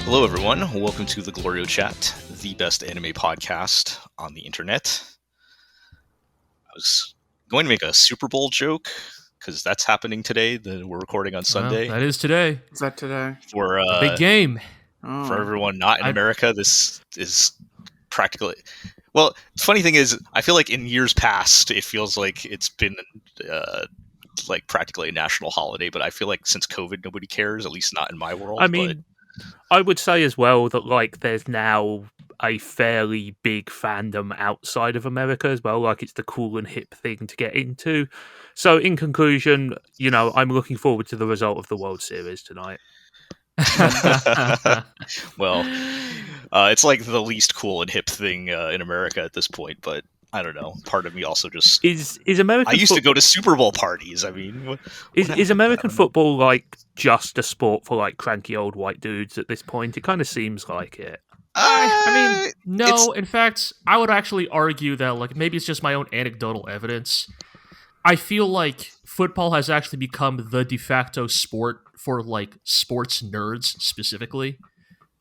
Hello, everyone. Welcome to the GLORIO Chat, the best anime podcast on the internet. I was going to make a Super Bowl joke because that's happening today. We're recording on Sunday. Well, that is today. Is that today? For a big game. For everyone not in America, this is practically. Well, the funny thing is, I feel like in years past, it feels like it's been like practically a national holiday. But I feel like since COVID, nobody cares. At least not in my world. I mean, I would say as well that like there's now a fairly big fandom outside of America as well. Like it's the cool and hip thing to get into. So in conclusion, you know, I'm looking forward to the result of the World Series tonight. Well, it's like the least cool and hip thing in America at this point, but I don't know. Part of me also just is American. I used to go to Super Bowl parties. I mean, is American football like just a sport for like cranky old white dudes at this point? It kind of seems like it. I mean, no. In fact, I would actually argue that like maybe it's just my own anecdotal evidence. I feel like football has actually become the de facto sport for like sports nerds specifically.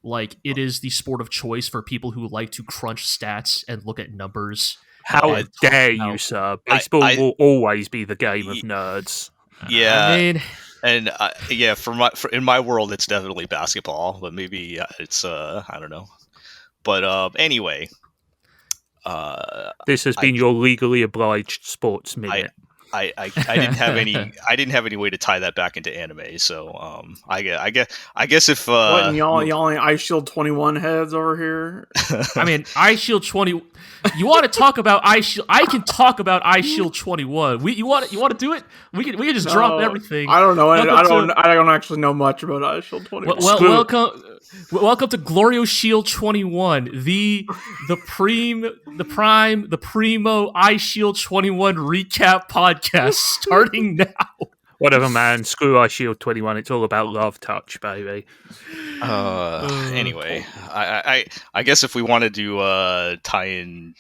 Like it is the sport of choice for people who like to crunch stats and look at numbers. How dare you, sir? Baseball will always be the game of nerds. Yeah, I mean, and yeah, in my world, it's definitely basketball, but maybe it's I don't know. But anyway, this has been your legally obliged sports minute. I didn't have any way to tie that back into anime, so I guess if what, y'all ain't Ice Shield 21 heads over here. I mean, Ice Shield 20. You want to talk about Ice Shield? I can talk about Ice Shield 21. You want to do it? We can just drop everything. I don't know. I don't actually know much about Ice Shield 21. Welcome to GLORIO Shield 21, the primo Ice Shield 21 recap podcast starting now. Whatever, man. Screw Ice Shield 21. It's all about love touch, baby. Anyway, I guess if we wanted to tie in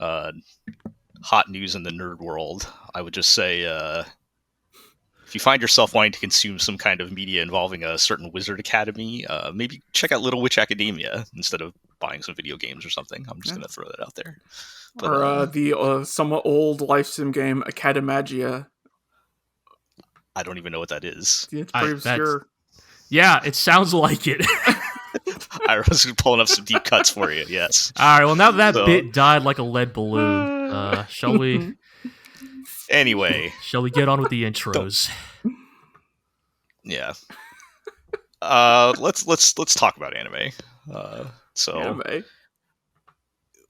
hot news in the nerd world, I would just say if you find yourself wanting to consume some kind of media involving a certain wizard academy, maybe check out Little Witch Academia instead of buying some video games or something. I'm just going to throw that out there. But, or the somewhat old life sim game Academagia. I don't even know what that is. It's pretty obscure. Yeah, it sounds like it. I was pulling up some deep cuts for you, yes. All right, well, now that bit died like a lead balloon, shall we... Anyway. Shall we get on with the intros? Yeah. Let's talk about anime. Anime.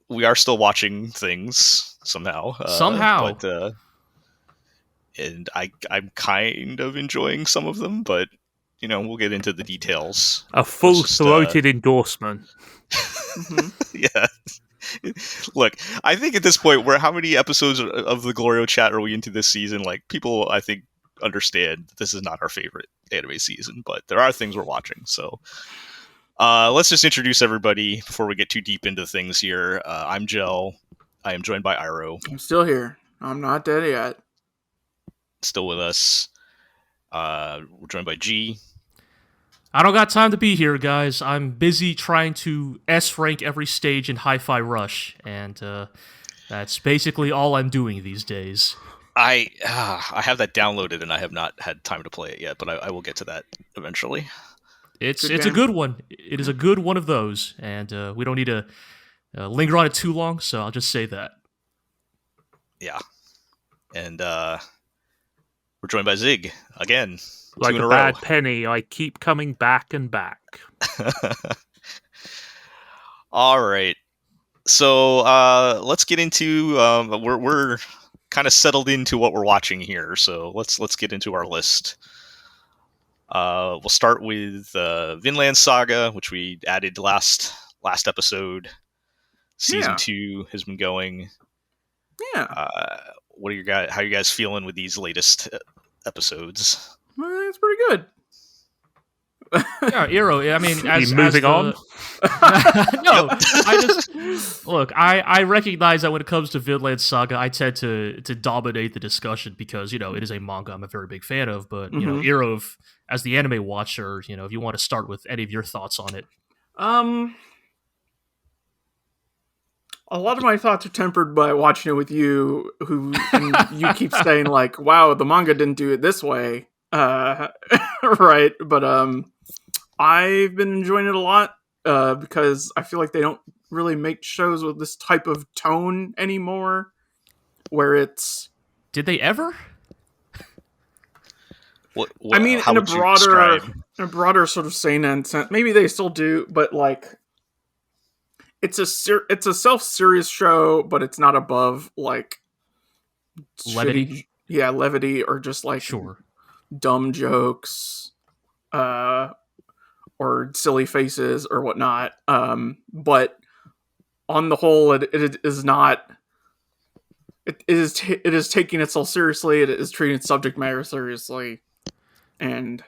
We are still watching things somehow. But, and I'm kind of enjoying some of them, but you know, we'll get into the details. A full-throated endorsement. Yeah. Look, I think at this point, how many episodes of the GLORIO Chat are we into this season? Like, people, I think, understand that this is not our favorite anime season, but there are things we're watching. So, let's just introduce everybody before we get too deep into things here. I'm Jel. I am joined by Iro. I'm still here. I'm not dead yet. Still with us. We're joined by G. I don't got time to be here, guys. I'm busy trying to S-rank every stage in Hi-Fi Rush, and that's basically all I'm doing these days. I have that downloaded, and I have not had time to play it yet, but I will get to that eventually. It's a good one. It is a good one of those, and we don't need to linger on it too long, so I'll just say that. Yeah. And we're joined by Zig again. Like a bad penny, I keep coming back and back. All right. So let's get into we're kind of settled into what we're watching here. So let's get into our list. We'll start with Vinland Saga, which we added last episode. Season 2 has been going. Yeah. How are you guys feeling with these latest episodes? It's pretty good. Yeah, Iro. I mean, moving on. No, I recognize that when it comes to Vinland Saga, I tend to dominate the discussion because, you know, it is a manga I'm a very big fan of. But you know, Iro, as the anime watcher, if you want to start with any of your thoughts on it. A lot of my thoughts are tempered by watching it with you, and you keep saying like, "Wow, the manga didn't do it this way," right? But I've been enjoying it a lot because I feel like they don't really make shows with this type of tone anymore, where it's. Did they ever? I mean, in a broader sort of seinen sense, maybe they still do, but like. It's a self-serious show, but it's not above like levity. Levity, or just like dumb jokes, or silly faces or whatnot. But on the whole, it is not. It is taking itself seriously. It is treating its subject matter seriously, and.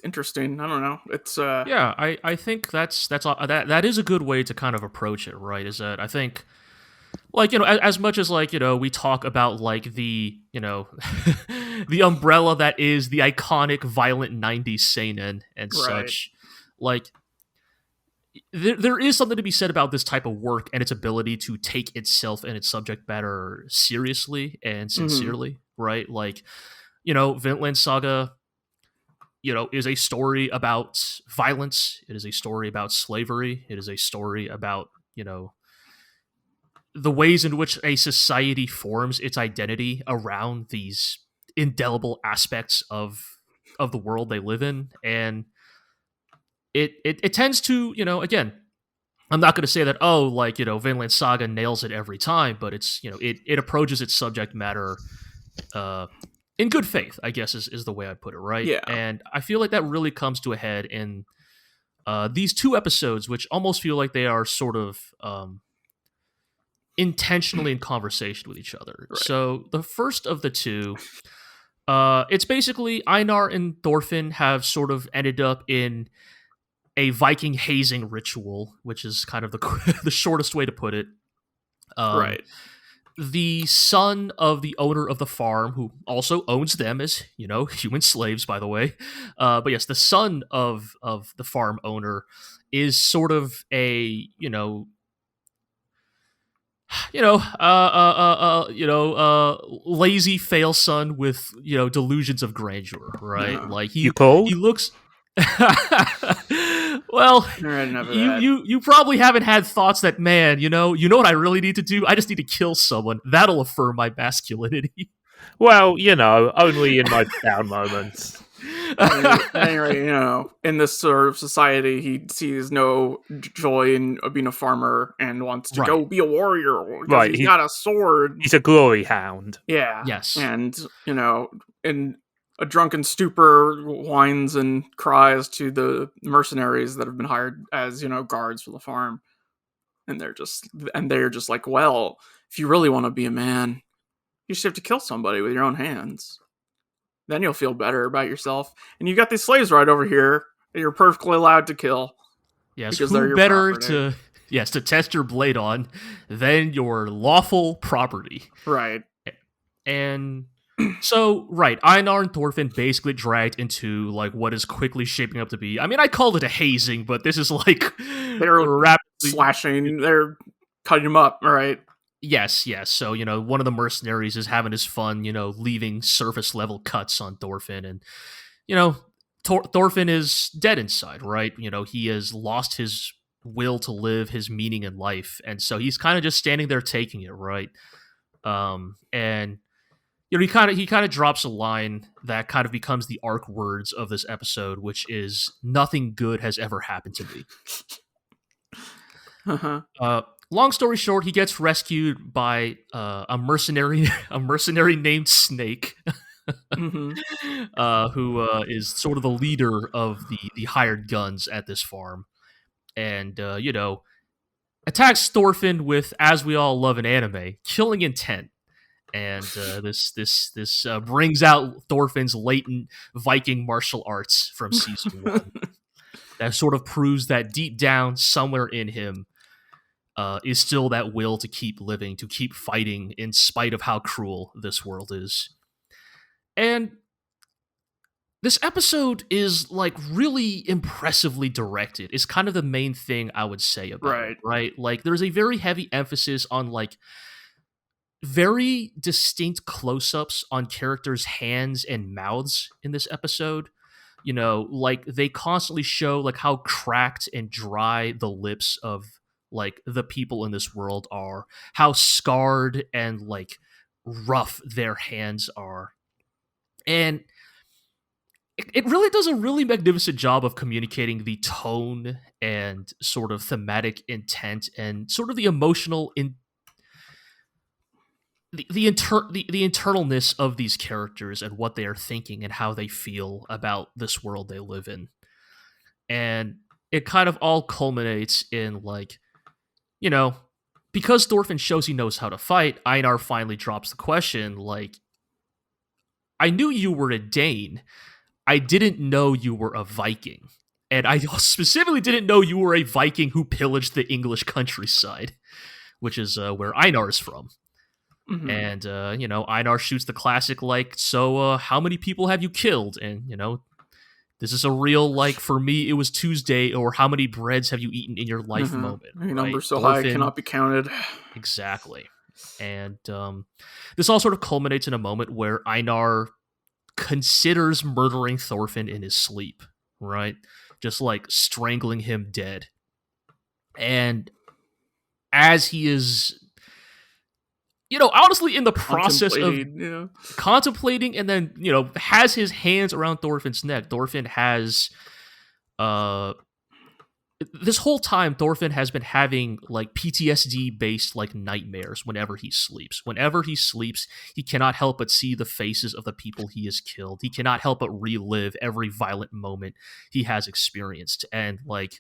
Interesting. I don't know. It's I think that is a good way to kind of approach it, right? Is that I think like as much as like we talk about like the the umbrella that is the iconic violent 90s seinen and such, like there is something to be said about this type of work and its ability to take itself and its subject matter seriously and sincerely, right? Like Vinland Saga is a story about violence. It is a story about slavery. It is a story about, the ways in which a society forms its identity around these indelible aspects of the world they live in. And it tends to, again, I'm not going to say that, Vinland Saga nails it every time, but it's, it approaches its subject matter in good faith, I guess is the way I'd put it, right? Yeah. And I feel like that really comes to a head in these two episodes, which almost feel like they are sort of intentionally in conversation with each other. Right. So the first of the two, it's basically Einar and Thorfinn have sort of ended up in a Viking hazing ritual, which is kind of the shortest way to put it. Right. The son of the owner of the farm, who also owns them as, human slaves, by the way. But yes, the son of the farm owner is sort of a, lazy fail son with, delusions of grandeur, right? Yeah. Like he looks. Well, you probably haven't had thoughts that, man, you know what I really need to do? I just need to kill someone. That'll affirm my masculinity. Well, only in my down moments. Anyway, in this sort of society, he sees no joy in being a farmer and wants to go be a warrior. Right, he's got a sword. He's a glory hound. Yeah. Yes. And in a drunken stupor, whines and cries to the mercenaries that have been hired as guards for the farm, and they're just like, well, if you really want to be a man, you just have to kill somebody with your own hands. Then you'll feel better about yourself. And you got these slaves right over here that you're perfectly allowed to kill. Yes, who better to test your blade on than your lawful property. Right. And so, Einar and Thorfinn basically dragged into like what is quickly shaping up to be. I mean, I called it a hazing, but this is like they're rapidly slashing. They're cutting them up, right? Yes. So, one of the mercenaries is having his fun, leaving surface level cuts on Thorfinn. And, Thorfinn is dead inside, right? He has lost his will to live, his meaning in life. And so he's kind of just standing there taking it, right? And, he kind of drops a line that kind of becomes the arc words of this episode, which is, nothing good has ever happened to me. Uh-huh. Long story short, he gets rescued by a mercenary named Snake, mm-hmm. Who is sort of the leader of the hired guns at this farm, and attacks Thorfinn with, as we all love in anime, killing intent. And this brings out Thorfinn's latent Viking martial arts from season 1. That sort of proves that deep down, somewhere in him, is still that will to keep living, to keep fighting in spite of how cruel this world is. And This episode is like really impressively directed. Is kind of the main thing I would say about it, right? Like there's a very heavy emphasis on like very distinct close-ups on characters' hands and mouths in this episode. You know, like they constantly show like how cracked and dry the lips of like the people in this world are, how scarred and like rough their hands are. And it really does a really magnificent job of communicating the tone and sort of thematic intent and sort of the emotional the internalness of these characters and what they are thinking and how they feel about this world they live in. And it kind of all culminates in like, you know, because Thorfinn shows he knows how to fight, Einar finally drops the question like, I knew you were a Dane. I didn't know you were a Viking. And I specifically didn't know you were a Viking who pillaged the English countryside, which is where Einar is from. Mm-hmm. And, you know, Einar shoots the classic, like, so how many people have you killed? And, you know, this is a real, like, for me, it was Tuesday, or how many breads have you eaten in your life moment. Your number so high it cannot be counted. Exactly. And this all sort of culminates in a moment where Einar considers murdering Thorfinn in his sleep, right? Just, like, strangling him dead. And as he is... you know, honestly, in the process of contemplating and then, you know, has his hands around Thorfinn's neck, Thorfinn has, this whole time, Thorfinn has been having, like, PTSD-based, like, nightmares whenever he sleeps. Whenever he sleeps, he cannot help but see the faces of the people he has killed. He cannot help but relive every violent moment he has experienced. And, like...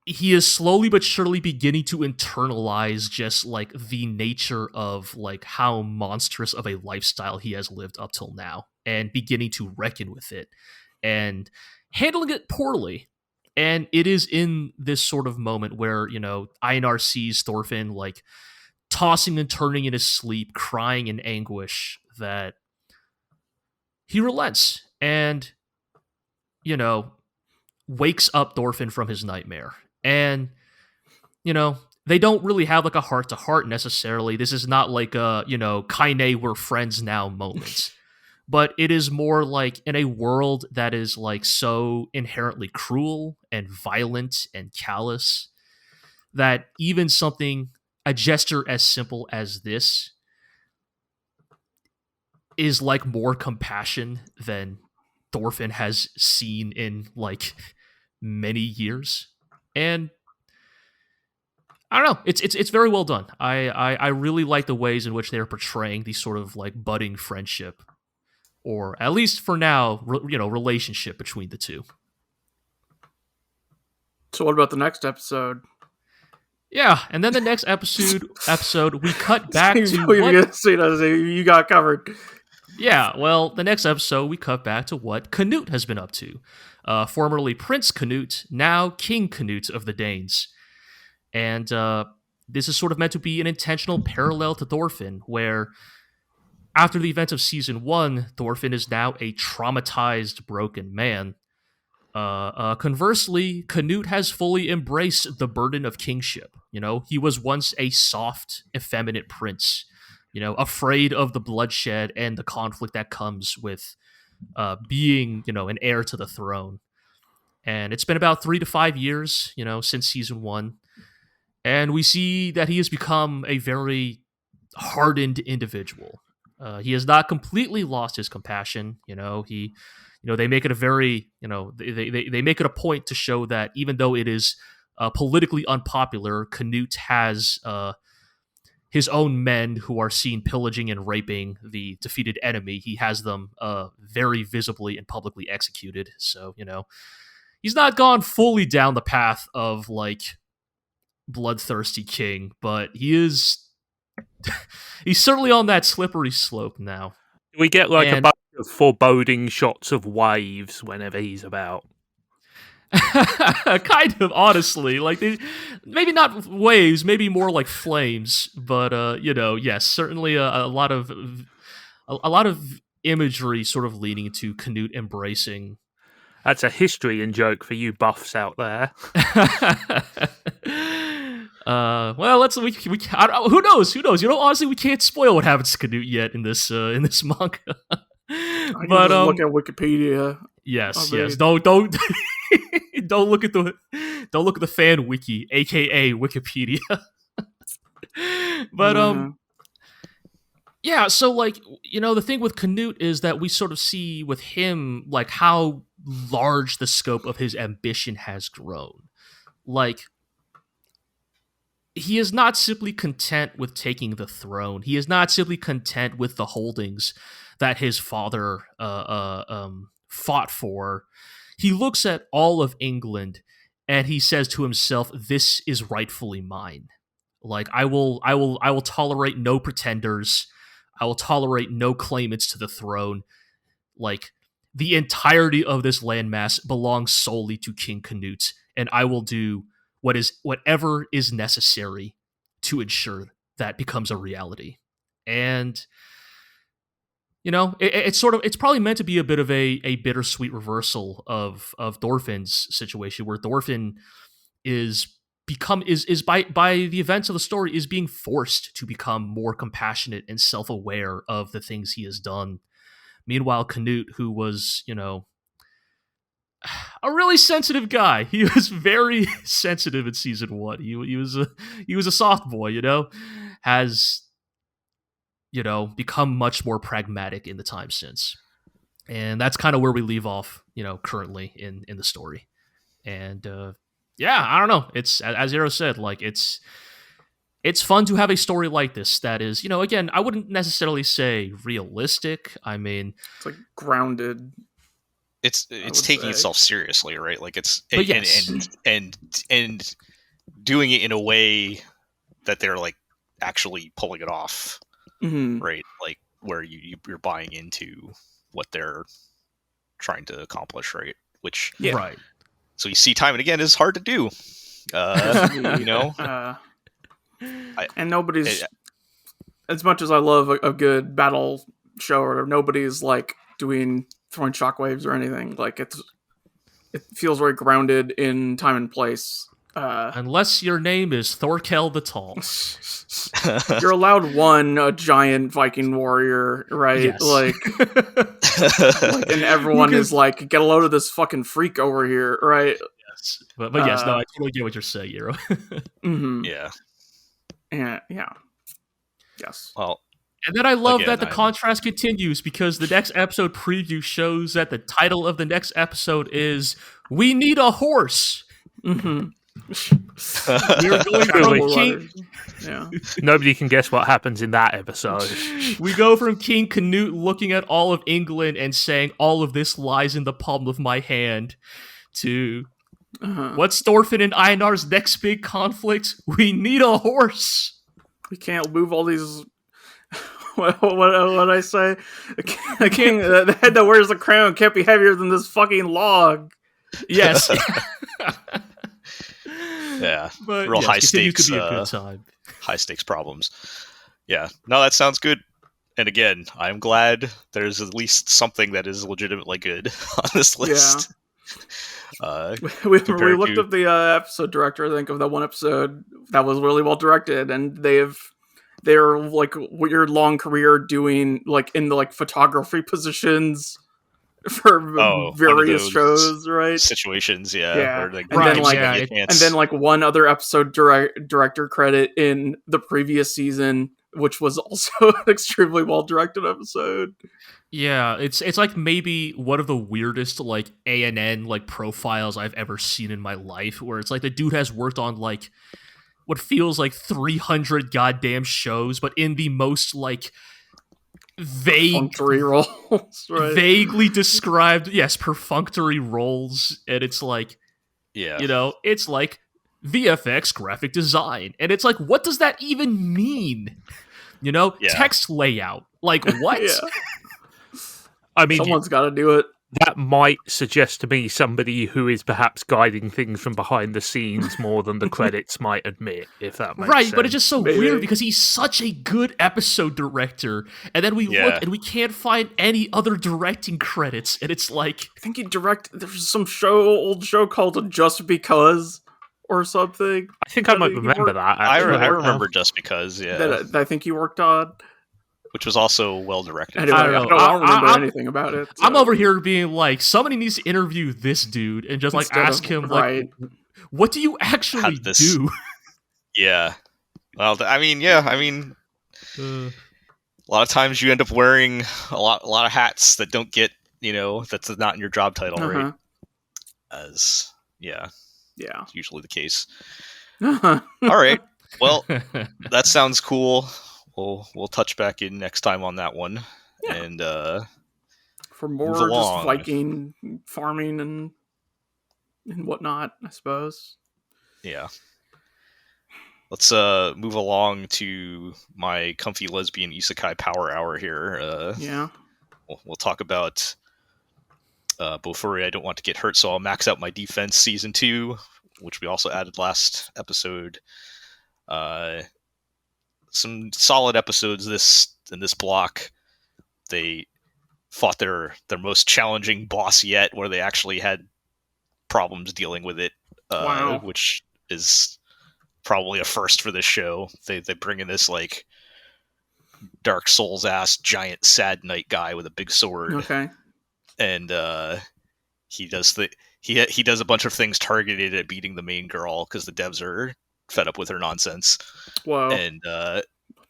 he is slowly but surely beginning to internalize just, like, the nature of, like, how monstrous of a lifestyle he has lived up till now, and beginning to reckon with it, and handling it poorly. And it is in this sort of moment where, you know, Einar sees Thorfinn, like, tossing and turning in his sleep, crying in anguish, that he relents, and, you know, wakes up Thorfinn from his nightmare. And, you know, they don't really have, like, a heart-to-heart necessarily. This is not like a, you know, Kaine, we're friends now moment. But it is more like in a world that is, like, so inherently cruel and violent and callous that even something, a gesture as simple as this is, like, more compassion than Thorfinn has seen in, like, many years. And I don't know, it's very well done. I really like the ways in which they're portraying these sort of, like, budding friendship, or at least for now, you know, relationship between the two. So what about the next episode? Yeah, and then the next episode we cut back to you got covered. Yeah, well, the next episode we cut back to what Canute has been up to. Formerly Prince Canute, now King Canute of the Danes. And this is sort of meant to be an intentional parallel to Thorfinn, where after the events of Season 1, Thorfinn is now a traumatized, broken man. Conversely, Canute has fully embraced the burden of kingship. You know, he was once a soft, effeminate prince, you know, afraid of the bloodshed and the conflict that comes with being, you know, an heir to the throne. And it's been about 3 to 5 years, you know, since Season 1. And we see that he has become a very hardened individual. He has not completely lost his compassion. You know, they make it a very, you know, they make it a point to show that even though it is politically unpopular, Canute has his own men who are seen pillaging and raping the defeated enemy. He has them very visibly and publicly executed. So, you know, he's not gone fully down the path of, like, bloodthirsty king, but he's certainly on that slippery slope now. We get, like, a bunch of foreboding shots of waves whenever he's about. Kind of, honestly, like, maybe not waves, maybe more like flames, but you know, yes, certainly a lot of imagery sort of leading to Canute embracing. That's a history and joke for you buffs out there. Well, let's who knows? Honestly, we can't spoil what happens to Canute yet in this manga. But look at Wikipedia. Yes. Don't don't look at the fan wiki, aka Wikipedia. But yeah, so like, the thing with Canute is that we sort of see with him like how large the scope of his ambition has grown. Like, he is not simply content with taking the throne. He is not simply content with the holdings that his father fought for. He looks at all of England and he says to himself, "This is rightfully mine. Like, I will tolerate no pretenders. I will tolerate no claimants to the throne. Like, the entirety of this landmass belongs solely to King Canute, and I will do whatever is necessary to ensure that becomes a reality." And it's probably meant to be a bit of a bittersweet reversal of Thorfinn's situation, where Thorfinn is by the events of the story is being forced to become more compassionate and self-aware of the things he has done. Meanwhile, Canute, who was, a really sensitive guy. He was very sensitive in season 1. He was a soft boy, has become much more pragmatic in the time since. And that's kind of where we leave off, currently in the story. And yeah, I don't know. It's, as Zero said, like, it's fun to have a story like this that is, again, I wouldn't necessarily say realistic. I mean, it's like grounded. It's taking itself seriously, right? Like, it's and doing it in a way that they're like actually pulling it off, right? Like, where you're buying into what they're trying to accomplish, right? Which, right. So you see, time and again, is hard to do. And nobody's, as much as I love a good battle show, or nobody's like throwing shockwaves or anything. Like, it feels very grounded in time and place. Unless your name is Thorkel the Tall. You're allowed a giant Viking warrior, right? Yes. Like, and everyone is like, get a load of this fucking freak over here, right? Yes. But yes, no, I totally get what you're saying, Hero. Yeah. Yeah. Yes. Well, and then I love that the contrast continues, because the next episode preview shows that the title of the next episode is "We Need a Horse." Mm-hmm. We're going from King. Yeah. Nobody can guess what happens in that episode. We go from King Canute looking at all of England and saying, "All of this lies in the palm of my hand," to what's Thorfinn and Einar's next big conflict? We need a horse. We can't move all these. What I say? The king, the head that wears the crown can't be heavier than this fucking log. Yes. Yeah. But real high stakes. To be a good time. High stakes problems. Yeah. No, that sounds good. And again, I'm glad there's at least something that is legitimately good on this list. Yeah. We looked up the episode director, I think, of that one episode that was really well directed, and they're like weird long career doing like in the like photography positions for various shows, right? Situations, yeah. Where, like, and then like one other episode director credit in the previous season, which was also an extremely well directed episode. Yeah, it's like maybe one of the weirdest like ANN like profiles I've ever seen in my life, where it's like the dude has worked on like what feels like 300 goddamn shows, but in the most like perfunctory roles, right? Vaguely described, perfunctory roles, and it's like, it's like VFX graphic design, and it's like, what does that even mean? Text layout, like what? I mean, someone's got to do it. that might suggest to me somebody who is perhaps guiding things from behind the scenes more than the credits might admit, if that makes sense. But it's just so weird because he's such a good episode director, and then we look and we can't find any other directing credits, and it's like... I think he there's some old show called Just Because or something. I think I might remember that. I remember Just Because, that I think he worked on. Which was also well directed. Anyway, I don't remember anything about it. So. I'm over here being like, somebody needs to interview this dude and just like ask him like, what do you actually do? Yeah. Well, a lot of times you end up wearing a lot of hats that don't get, that's not in your job title, right? It's usually the case. All right. Well, that sounds cool. We'll touch back in next time on that one, and for more just Viking farming and whatnot, I suppose. Yeah. Let's move along to my comfy lesbian isekai power hour here. We'll talk about BOFURI. I don't want to get hurt, so I'll max out my defense season 2, which we also added last episode. Some solid episodes in this block. They fought their most challenging boss yet, where they actually had problems dealing with it, which is probably a first for this show. They bring in this like Dark Souls ass giant sad knight guy with a big sword. Okay. And he does a bunch of things targeted at beating the main girl because the devs are fed up with her nonsense. Whoa. And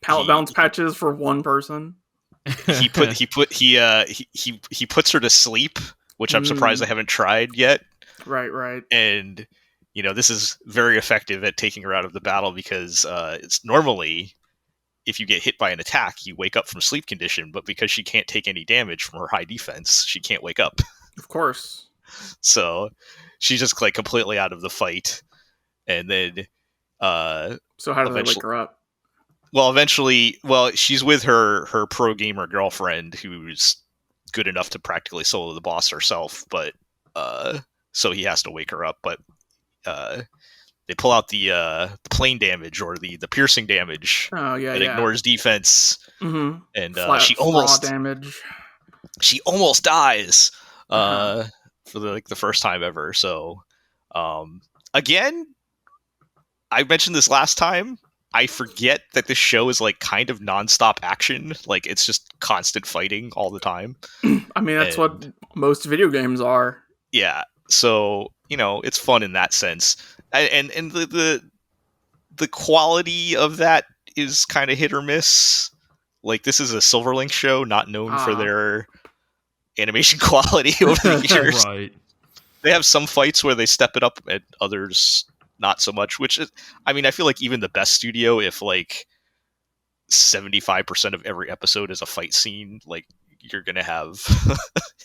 palette balance patches for one person. He puts her to sleep, which I'm surprised I haven't tried yet. Right. And this is very effective at taking her out of the battle because it's normally if you get hit by an attack, you wake up from sleep condition, but because she can't take any damage from her high defense, she can't wake up. Of course. So she's just like completely out of the fight. And then so how do they wake her up? Well, eventually, she's with her pro gamer girlfriend who's good enough to practically solo the boss herself, but so he has to wake her up. But they pull out the plane damage or the piercing damage. Oh yeah, that ignores defense, and she almost damage. She almost dies for the first time ever. So again, I mentioned this last time. I forget that this show is like kind of nonstop action. Like it's just constant fighting all the time. I mean, that's what most video games are. Yeah. So, it's fun in that sense. And the quality of that is kind of hit or miss. Like this is a Silverlink show, not known for their animation quality over the years. Right. They have some fights where they step it up and others not so much, which is, I feel like even the best studio, if like 75% of every episode is a fight scene, like you're going to have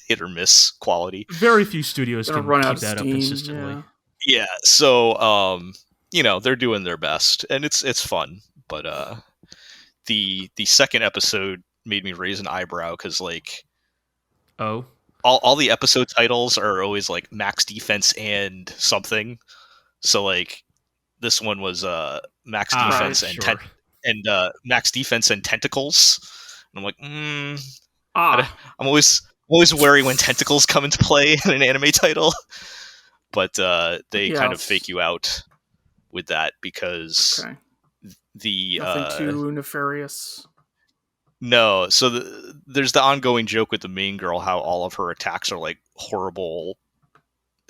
hit or miss quality. Very few studios can run keep that up consistently. Yeah. So, they're doing their best and it's fun, but the second episode made me raise an eyebrow because like, all the episode titles are always like max defense and something. So like this one was max defense and max defense and tentacles. And I'm like, I'm always wary when tentacles come into play in an anime title. But they kind of fake you out with that because nothing too nefarious. No, so there's the ongoing joke with the main girl how all of her attacks are like horrible.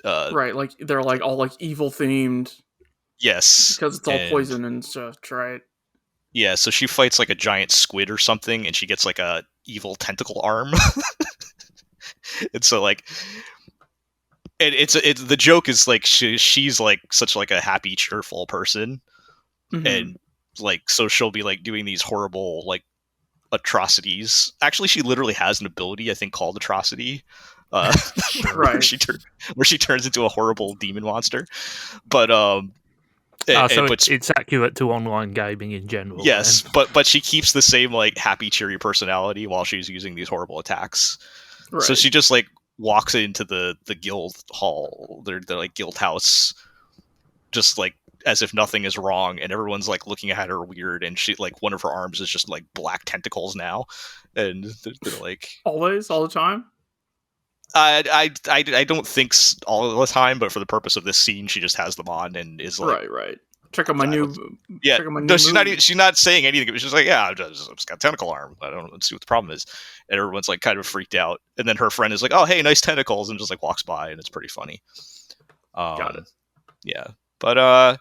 Right, like they're like all like evil themed. Yes, because it's all poison and stuff, right? Yeah, so she fights like a giant squid or something, and she gets like a evil tentacle arm. And so like, and it's the joke is like she's like such like a happy, cheerful person, and like so she'll be like doing these horrible like atrocities. Actually, she literally has an ability I think called Atrocity. Where she turns into a horrible demon monster, but it's accurate to online gaming in general. Yes, but she keeps the same like happy, cheery personality while she's using these horrible attacks. Right. So she just like walks into the guild hall, their like guild house, just like as if nothing is wrong, and everyone's like looking at her weird, and she like one of her arms is just like black tentacles now, and they're like Always, all the time. I don't think all the time, but for the purpose of this scene, she just has them on and is like, right. Check out my new. Yeah, check out my new no, she's movie. she's not saying anything. It's just like, yeah, I've just got a tentacle arm. I don't see what the problem is, and everyone's like kind of freaked out. And then her friend is like, oh, hey, nice tentacles, and just like walks by, and it's pretty funny. Got it. Yeah, but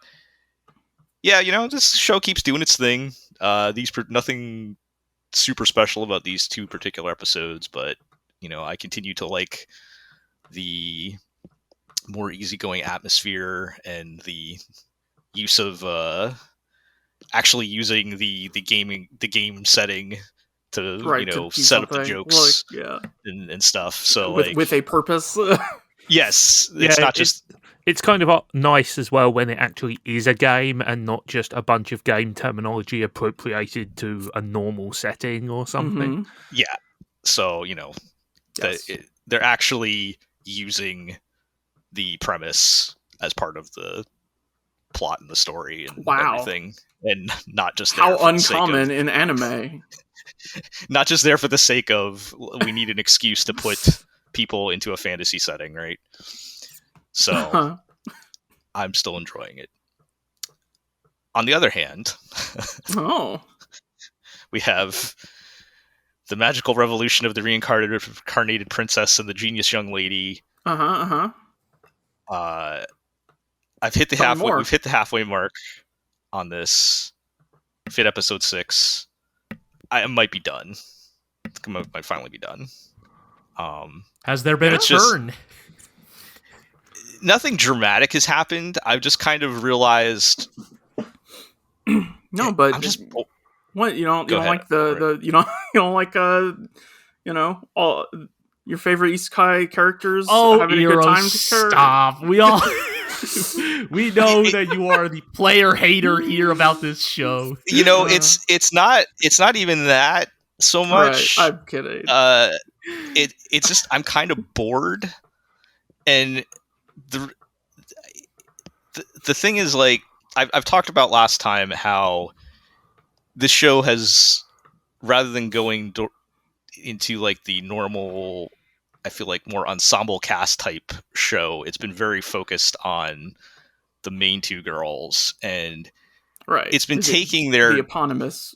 yeah, this show keeps doing its thing. Nothing super special about these two particular episodes, but I continue to like the more easygoing atmosphere and the use of actually using the game setting to to set up the something. jokes and stuff. So with a purpose. Yes, it's not just. It's kind of nice as well when it actually is a game and not just a bunch of game terminology appropriated to a normal setting or something. Yeah. So, they're actually using the premise as part of the plot and the story and everything. And not just how uncommon in anime. Not just there for the sake of we need an excuse to put people into a fantasy setting, right? So I'm still enjoying it. On the other hand, we have the magical revolution of the reincarnated princess and the genius young lady. I've hit the halfway. We've hit the halfway mark on this. I've hit episode 6. I might be done. I might finally be done. Has there been a turn? Nothing dramatic has happened. I've just kind of realized. No, but I'm just. What you don't like you don't like all your favorite isekai characters having a good time. Stop. We all we know that you are the player hater here about this show. It's not even that so much. Right, I'm kidding. It's just I'm kind of bored, and the thing is, like I've talked about last time how this show has, rather than going into like the normal, I feel like more ensemble cast type show, it's been very focused on the main two girls, and it's been taking the eponymous.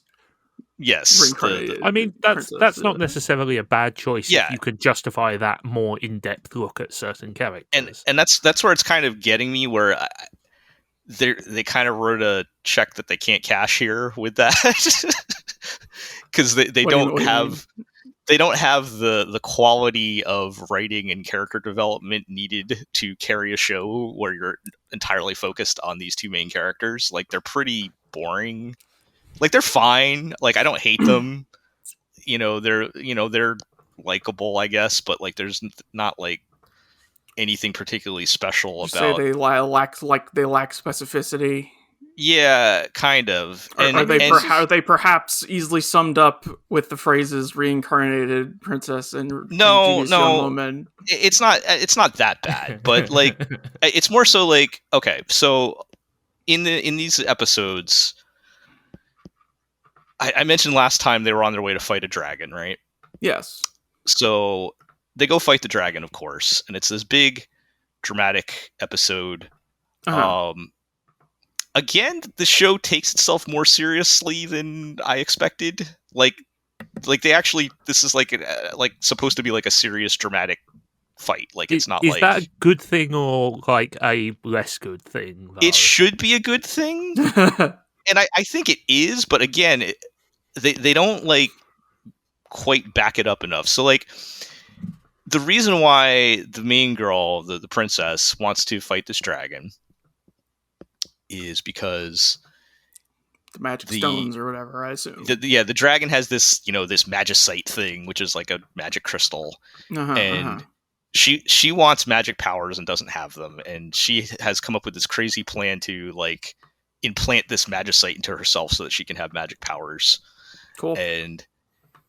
Yes, I mean that's not necessarily a bad choice. If you could justify that more in-depth look at certain characters, and that's where it's kind of getting me, where they kind of wrote a check that they can't cash here with that, because they don't have the quality of writing and character development needed to carry a show where you're entirely focused on these two main characters. Like, they're pretty boring. Like, they're fine. Like, I don't hate them. They're likable, I guess, but like there's not like anything particularly special about. Say they lack specificity. Yeah, kind of. Are they perhaps easily summed up with the phrases "reincarnated princess" and "genius young woman"? It's not that bad, but like it's more so like, okay, so in these episodes, I mentioned last time they were on their way to fight a dragon, right? Yes. So they go fight the dragon, of course, and it's this big dramatic episode. Again, the show takes itself more seriously than I expected. Like they actually, this is like supposed to be like a serious dramatic fight. Like, it's not. Is that a good thing or like a less good thing, though? It should be a good thing, and I think it is. But again, they don't like quite back it up enough. So like, the reason why the main girl, the princess, wants to fight this dragon is because the magic stones or whatever, I assume. The dragon has this, this magicite thing, which is like a magic crystal, and she wants magic powers and doesn't have them, and she has come up with this crazy plan to like implant this magicite into herself so that she can have magic powers. Cool. And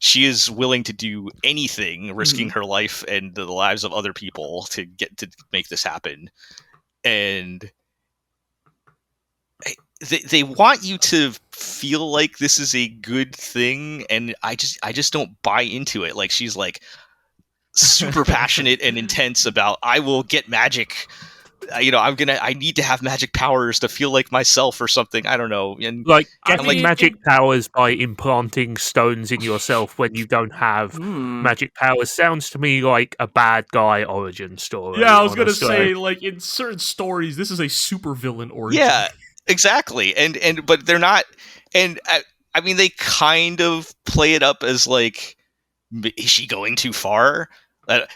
she is willing to do anything, risking her life and the lives of other people to make this happen. And they want you to feel like this is a good thing, and I just don't buy into it. Like, she's like super passionate and intense about, I will get magic. I need to have magic powers to feel like myself or something. I don't know. And like getting magic powers by implanting stones in yourself when you don't have magic powers sounds to me like a bad guy origin story. Yeah, I was gonna say, like, in certain stories, this is a supervillain origin. Yeah, exactly. But they're not. And I mean, they kind of play it up as like, is she going too far?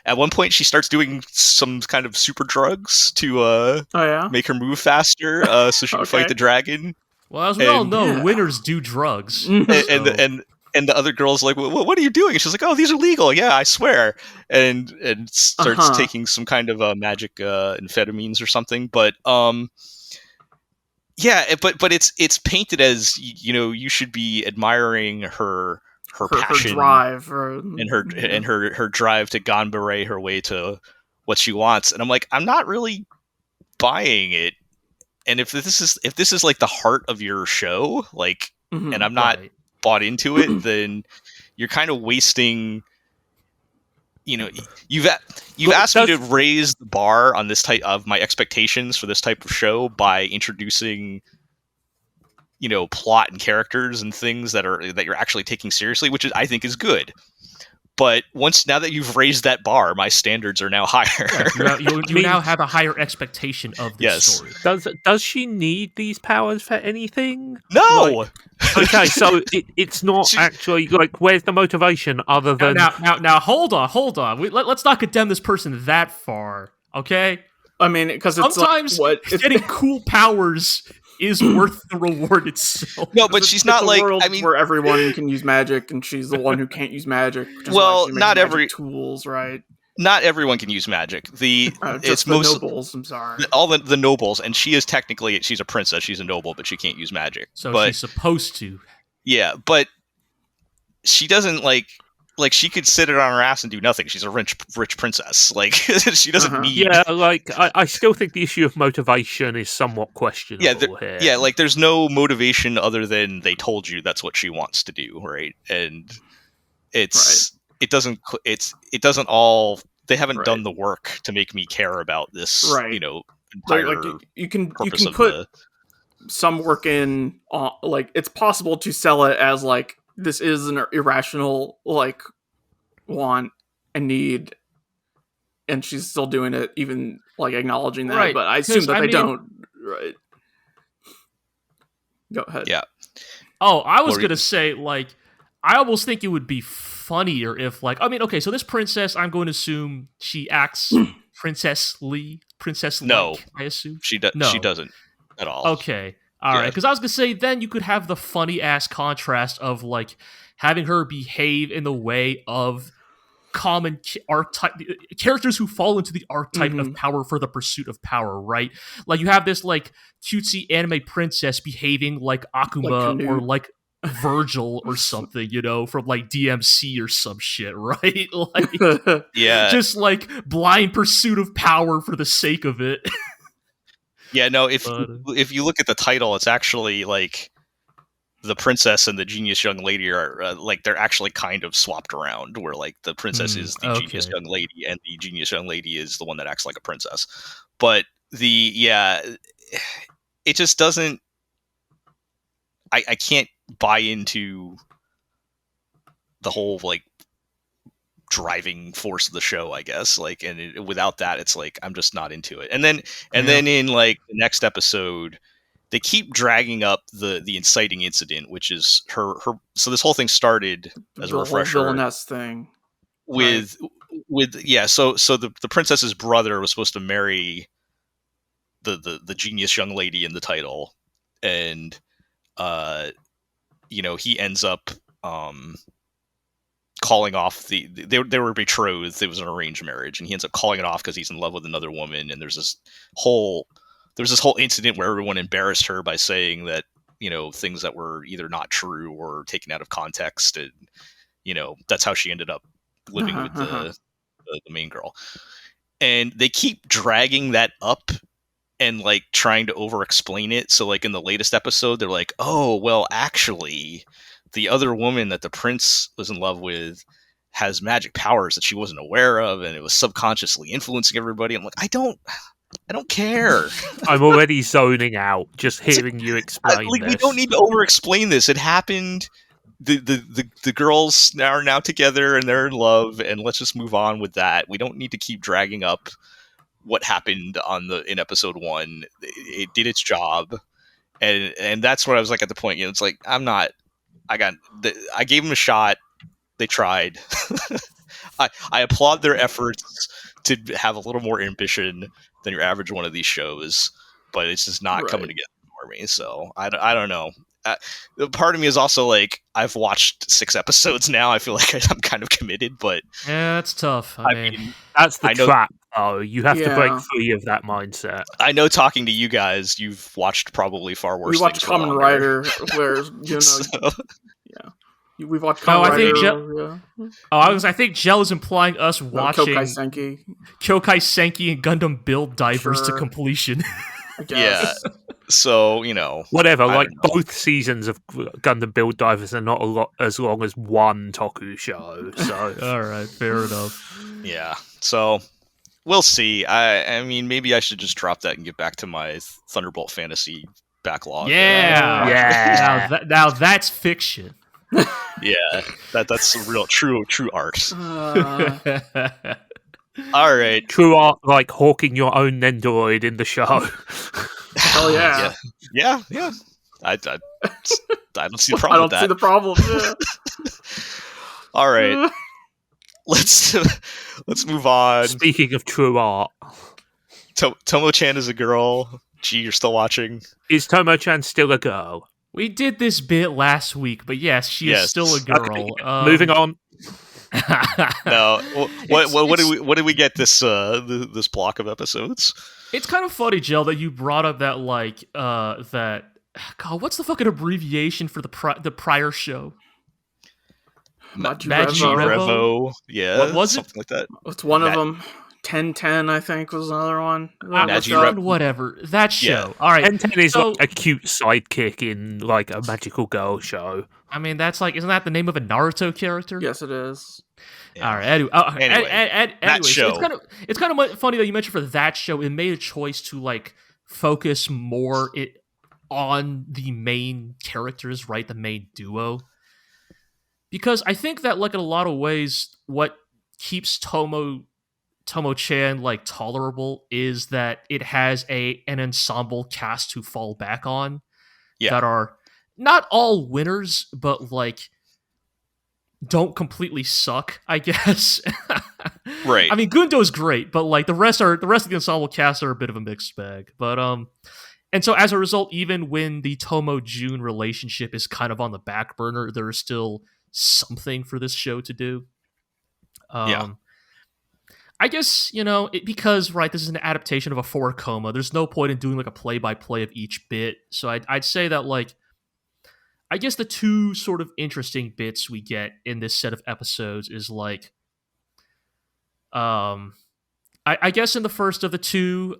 At one point, she starts doing some kind of super drugs to make her move faster, so she can fight the dragon. Well, as we all know, winners do drugs. And the other girl's like, what are you doing? And she's like, oh, these are legal. Yeah, I swear. And starts taking some kind of magic amphetamines or something. But yeah, but it's painted as, you should be admiring her passion, her drive, and her drive to ganbare her way to what she wants. And I'm like, I'm not really buying it. And if this is like the heart of your show, like, and I'm not bought into it, then you're kind of wasting. You've asked me to raise the bar on this type of my expectations for this type of show by introducing plot and characters and things that you're actually taking seriously, which I think is good. But now that you've raised that bar, my standards are now higher. You now have a higher expectation of this story. Does she need these powers for anything? No. Okay, so it's not actually like, where's the motivation other than now hold on. Let's not condemn this person that far, okay? I mean, because sometimes getting cool powers is worth the reward itself. No, but she's not like, I mean, where everyone can use magic, and she's the one who can't use magic. Well, not every tools, right? Not everyone can use magic. It's the nobles. I'm sorry, all the nobles, and she's a princess. She's a noble, but she can't use magic. So she's supposed to. Yeah, but she doesn't like she could sit it on her ass and do nothing. She's a rich princess. Like, she doesn't need. Yeah, like I still think the issue of motivation is somewhat questionable here. Yeah, like there's no motivation other than they told you that's what she wants to do, right? And it doesn't all. They haven't done the work to make me care about this. Right. Entire. Like, you can put some work in. Like, it's possible to sell it as like, this is an irrational, like, want and need, and she's still doing it, even like acknowledging that. Right. But I assume that they don't. Right. Go ahead. Yeah. Oh, I was gonna say, like, I almost think it would be funnier if, like, I mean, okay, so this princess, I'm going to assume she acts princess-like. No, I assume she doesn't at all. Okay. All right, because I was going to say, then you could have the funny-ass contrast of, like, having her behave in the way of common archetype characters who fall into the archetype of power for the pursuit of power, right? Like, you have this, like, cutesy anime princess behaving like Akuma or, like, Virgil or something, from, like, DMC or some shit, right? Like, yeah. Just, like, blind pursuit of power for the sake of it. Yeah, no, if you look at the title, it's actually like the princess and the genius young lady are like, they're actually kind of swapped around, where like the princess is the genius young lady and the genius young lady is the one that acts like a princess. But it just doesn't. I can't buy into the whole like driving force of the show, I guess. Like, and without that, it's like, I'm just not into it. And then in like the next episode, they keep dragging up the inciting incident, which is her. So this whole thing started as a refresher. The villainess thing with So the princess's brother was supposed to marry the genius young lady in the title, and he ends up calling off they were betrothed. It was an arranged marriage, and he ends up calling it off because he's in love with another woman. And there's this whole incident where everyone embarrassed her by saying that things that were either not true or taken out of context, that's how she ended up living with the main girl. And they keep dragging that up and like trying to over explain it. So like in the latest episode, they're like, oh, well, actually the other woman that the prince was in love with has magic powers that she wasn't aware of, and it was subconsciously influencing everybody. I'm like, I don't care. I'm already zoning out just hearing you explain this. We don't need to over explain this. It happened. The girls are now together and they're in love, and let's just move on with that. We don't need to keep dragging up what happened in episode 1. It did its job, and that's what I was like at the point. It's like I gave them a shot. They tried. I applaud their efforts to have a little more ambition than your average one of these shows, but it's just not coming together for me. So I don't know. Part of me is also like, I've watched 6 episodes now. I feel like I'm kind of committed, but yeah, that's tough. I mean, that's the trap. Oh, you have to break free of that mindset. I know, talking to you guys, you've watched probably far worse. We watched Kamen Rider, where we've watched Kamen Rider. I think Gel is implying us watching Kyokai Senki and Gundam Build Divers to completion. I guess. Yeah. So, whatever, like both seasons of Gundam Build Divers are not as long as one Toku show. So alright, fair enough. Yeah. So we'll see. I mean, maybe I should just drop that and get back to my Thunderbolt Fantasy backlog. Yeah. Now that's fiction. Yeah. That's real true art. All right. True art, like hawking your own Nendoroid in the show. Oh yeah. Yeah. I don't see the problem with that. I don't see the problem. Yeah. All right. Let's move on. Speaking of true art, Tomo-chan is a girl. Gee, you're still watching. Is Tomo-chan still a girl? We did this bit last week, but yes, she is still a girl. Okay. Moving on. No. What did we get this block of episodes? It's kind of funny, Jill, that you brought up that that. God, what's the fucking abbreviation for the prior show? Magi Revo. Yeah. What was something like that. It's one of them. 1010, I think, was another one. Whatever. That show. Yeah. All right. 1010 is like a cute sidekick in like a magical girl show. I mean, that's like, isn't that the name of a Naruto character? Yes, it is. Yeah. All right. Anyway, that show. It's kind of funny that you mentioned for that show, it made a choice to like focus more on the main characters, right? The main duo. Because I think that, like, in a lot of ways, what keeps Tomo-chan like tolerable is that it has an ensemble cast to fall back on that are not all winners, but like don't completely suck, I guess. Right. I mean, Gundo's great, but like the rest of the ensemble cast are a bit of a mixed bag. But and so as a result, even when the Tomo-Jun relationship is kind of on the back burner, there is still something for this show to do. I guess, because, right, this is an adaptation of a 4-coma, there's no point in doing, like, a play-by-play of each bit. So I'd say that, like, I guess the two sort of interesting bits we get in this set of episodes is, like, I guess in the first of the two,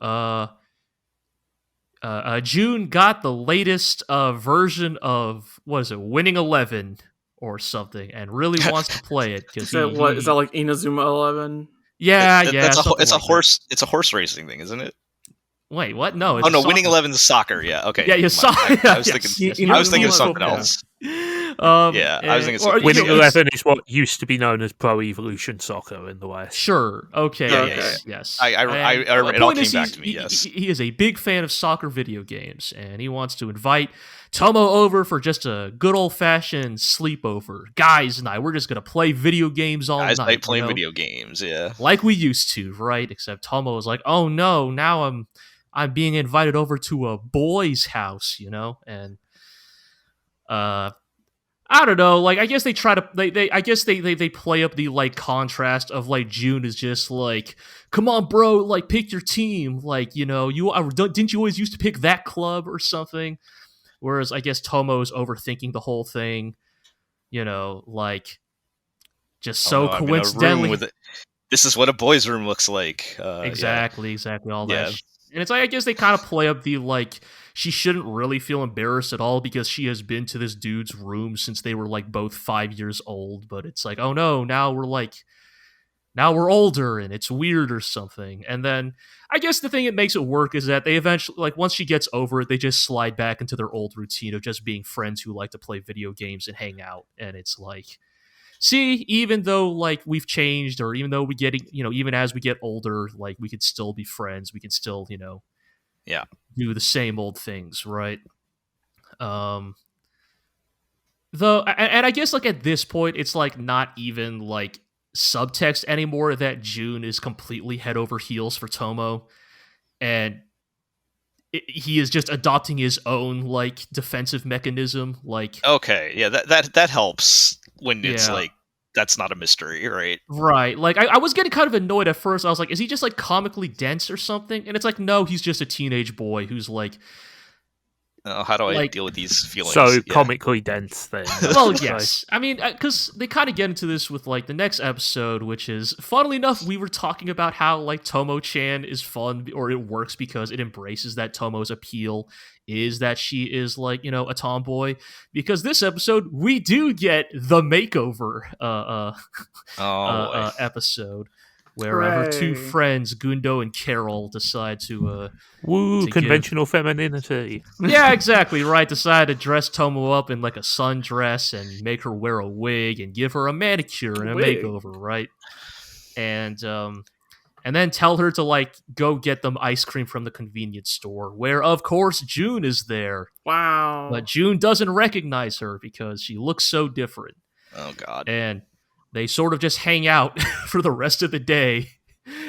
June got the latest version of, Winning 11 or something, and really wants to play it. Is that like Inazuma 11? Yeah, it's a horse racing thing, isn't it? Wait, what? No. Winning 11 is soccer. Yeah, okay. Yeah, I was thinking of something else. I was thinking Winning 11 is what used to be known as Pro Evolution Soccer in the West. Sure. Okay. Yes. It all came back to me. Yes. He is a big fan of soccer video games, and he wants to invite Tomo over for just a good old-fashioned sleepover. Guys and I, we're just going to play video games all night. Guys playing video games, yeah. Like we used to, right? Except Tomo is like, oh no, now I'm being invited over to a boy's house, and I don't know, like, I guess they try to, they play up the, like, contrast of, like, June is just like, come on, bro, like, pick your team, like, didn't you always used to pick that club or something? Whereas I guess Tomo's overthinking the whole thing, like, just Oh, so no, I'm in a room coincidentally. with it. This is what a boy's room looks like. Exactly, all that. Yeah. And it's like, I guess they kind of play up the, like, she shouldn't really feel embarrassed at all because she has been to this dude's room since they were, like, both 5 years old. But it's like, oh no, now we're older and it's weird or something. And then I guess the thing that makes it work is that they eventually, like, once she gets over it, they just slide back into their old routine of just being friends who like to play video games and hang out. And it's like, see, even though, like, we've changed, or even though we get, even as we get older, like, we could still be friends. We can still, Yeah. do the same old things, right? Though, and I guess, like, at this point, it's like not even like subtext anymore that June is completely head over heels for Tomo, and he is just adopting his own, like, defensive mechanism. Like, Okay, yeah, that helps when it's Yeah. like that's not a mystery, right? right? Like, I was getting kind of annoyed at first. I was like, is he just, like, comically dense or something? And it's like, no, he's just a teenage boy who's like, How do I Like- deal with these feelings? So Yeah. comically dense then. well, So- yes. I mean, because they kind of get into this with, like, the next episode, which is, funnily enough, we were talking about how, like, Tomo-chan is fun, or it works because it embraces that Tomo's appeal is that she is, like, a tomboy. Because this episode, we do get the makeover Oh, boy. episode, where her two Hooray. friends, Gundo and Carol, decide to Woo, to give- conventional femininity. yeah, exactly, right. Decide to dress Tomo up in, like, a sundress and make her wear a wig and give her a manicure and a Wig. makeover, right? And then tell her to, like, go get them ice cream from the convenience store, where, of course, June is there. Wow. But June doesn't recognize her because she looks so different. Oh God. And they sort of just hang out for the rest of the day.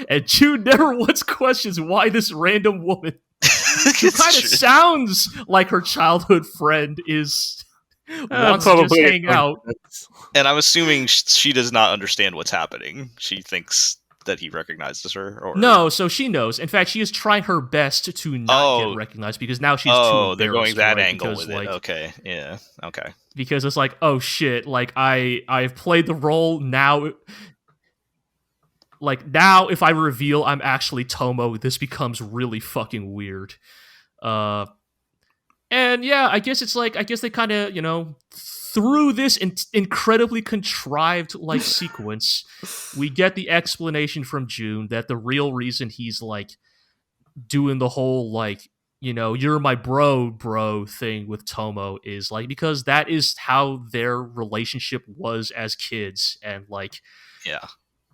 And June never once questions why this random woman who kind of sounds like her childhood friend is wants to just hang out. And I'm assuming she does not understand what's happening. She thinks that he recognizes her. Or... No, so she knows. In fact, she is trying her best to not get recognized because now she's too embarrassed. They're going that right? angle because, with like, it. Okay, yeah, okay. Because it's like, oh shit, like I've played the role now. Like, now if I reveal I'm actually Tomo, this becomes really fucking weird. And yeah, I guess they kind of, through this incredibly contrived, like, sequence, we get the explanation from June that the real reason he's, like, doing the whole, like, you're my bro thing with Tomo is, like, because that is how their relationship was as kids, and, like, Yeah.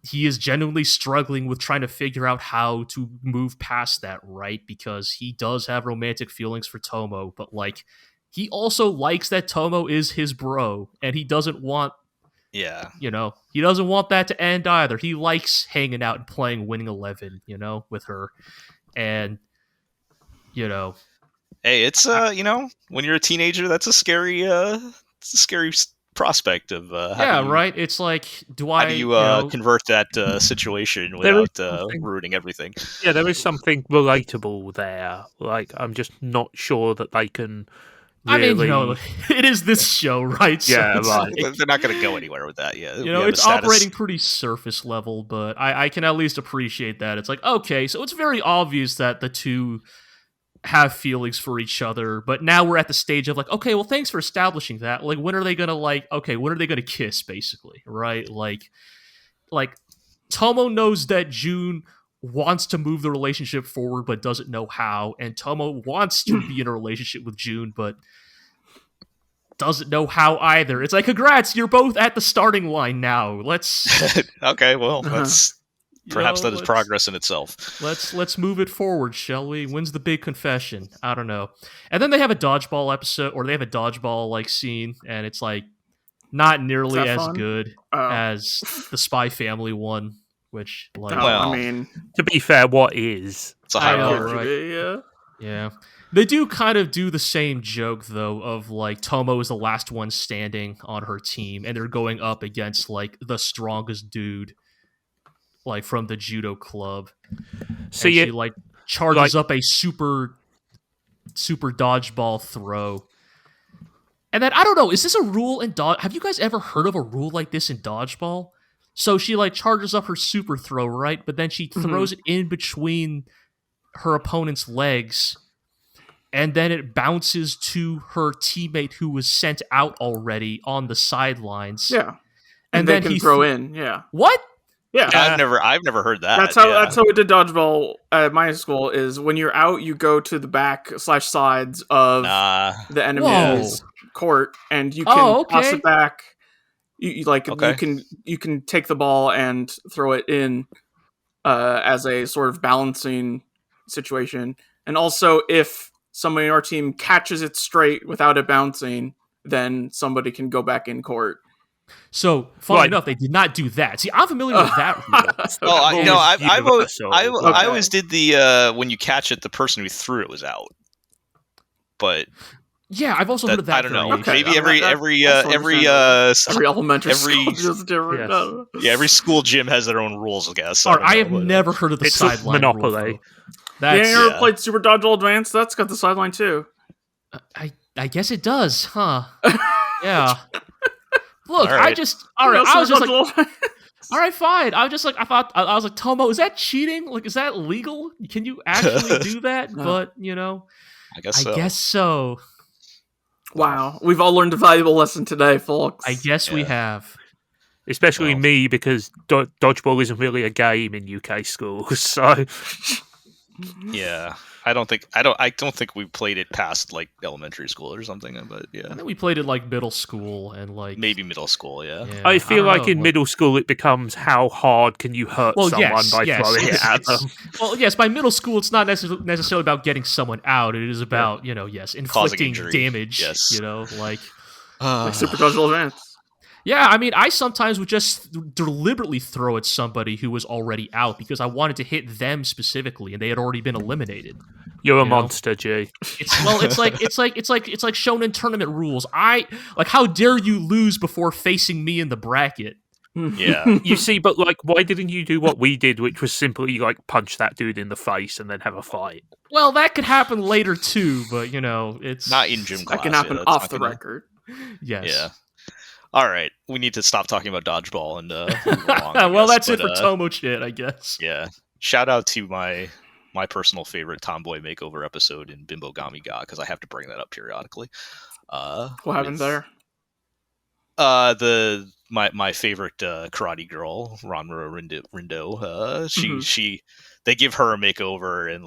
he is genuinely struggling with trying to figure out how to move past that, right? Because he does have romantic feelings for Tomo, but, like, he also likes that Tomo is his bro, and he doesn't want, Yeah. he doesn't want that to end either. He likes hanging out and playing Winning 11, with her. And, Hey, it's when you're a teenager, that's a scary prospect of yeah, right? It's like, how do you convert that situation There is without something- ruining everything? Yeah, there is something relatable there. Like, I'm just not sure that they can really... I mean, it is this show, right? Yeah, it's right. like- They're not going to go anywhere with that. Yeah, it's operating pretty surface level, but I can at least appreciate that. It's like, okay, so it's very obvious that the two have feelings for each other, but now we're at the stage of, like, okay, well, thanks for establishing that. Like, when are they gonna, like, okay, when are they gonna kiss, basically, right? Like Tomo knows that June wants to move the relationship forward but doesn't know how, and Tomo wants to be in a relationship with June but doesn't know how either. It's like, congrats, you're both at the starting line now. Let's Okay, well, that's perhaps that is let's- progress in itself. Let's move it forward, shall we? When's the big confession? I don't know. And then they have a dodgeball episode, or they have a dodgeball, like, scene, and it's, like, not nearly Is that as fun? good Oh. as the Spy Family one, which, like, Oh, Well, I mean, To be fair, what is? It's a I high know, bar. right? yeah. yeah. They do kind of do the same joke, though, of, like, Tomo is the last one standing on her team, and they're going up against, like, the strongest dude, like, from the judo club. So And you, she, like, charges up a super dodgeball throw. And then, I don't know, is this a rule in have you guys ever heard of a rule like this in dodgeball? So she like charges up her super throw, right? But then she throws it in between her opponent's legs, and then it bounces to her teammate who was sent out already on the sidelines. Yeah. And they then can he throw in, yeah. What? Yeah. I've never heard that. That's how we did dodgeball at my school, is when you're out, you go to the back/sides of the enemy's court, and you can toss it back. You can take the ball and throw it in as a sort of balancing situation. And also, if somebody in our team catches it straight without it bouncing, then somebody can go back in court. So, funny enough, they did not do that. See, I'm familiar with that rule. I always did the when you catch it, the person who threw it was out. But yeah, I've also heard of that. I don't know. Okay. Maybe every elementary school is just different. Yes. Yeah, every school gym has their own rules, I guess. I have never heard of the sideline Monopoly. rule. You ever played Super Dodgeball Advance? That's got the sideline too. I guess it does, huh? Yeah. Look, all right. I was just like, all right, fine. I was like, Tomo, is that cheating? Like, is that legal? Can you actually do that? No. But, I guess so. Wow. We've all learned a valuable lesson today, folks. I guess we have. Especially me, because dodgeball isn't really a game in UK schools, so... Yeah. I don't think we played it past like elementary school or something, but yeah. I think we played it like middle school and like maybe middle school, yeah. I feel like in middle school it becomes how hard can you hurt someone by throwing it at them. Well, yes, by middle school it's not necessarily about getting someone out. It is about, inflicting damage. Yes. Like Super Dodgeball Advance. Yeah, I mean, I sometimes would just deliberately throw at somebody who was already out because I wanted to hit them specifically, and they had already been eliminated. You're a monster, G. It's like shonen tournament rules. How dare you lose before facing me in the bracket? Yeah. You see, but why didn't you do what we did, which was simply punch that dude in the face and then have a fight? Well, that could happen later too, but it's not in gym class. That can happen off the record. Yes. Yeah. All right, we need to stop talking about dodgeball and move along. Well, that's it for Tomo-chan, I guess. Yeah. Shout out to my personal favorite tomboy makeover episode in Bimbo Gami Ga, because I have to bring that up periodically. What happened there? My favorite karate girl, Ranmura Rindo. They give her a makeover and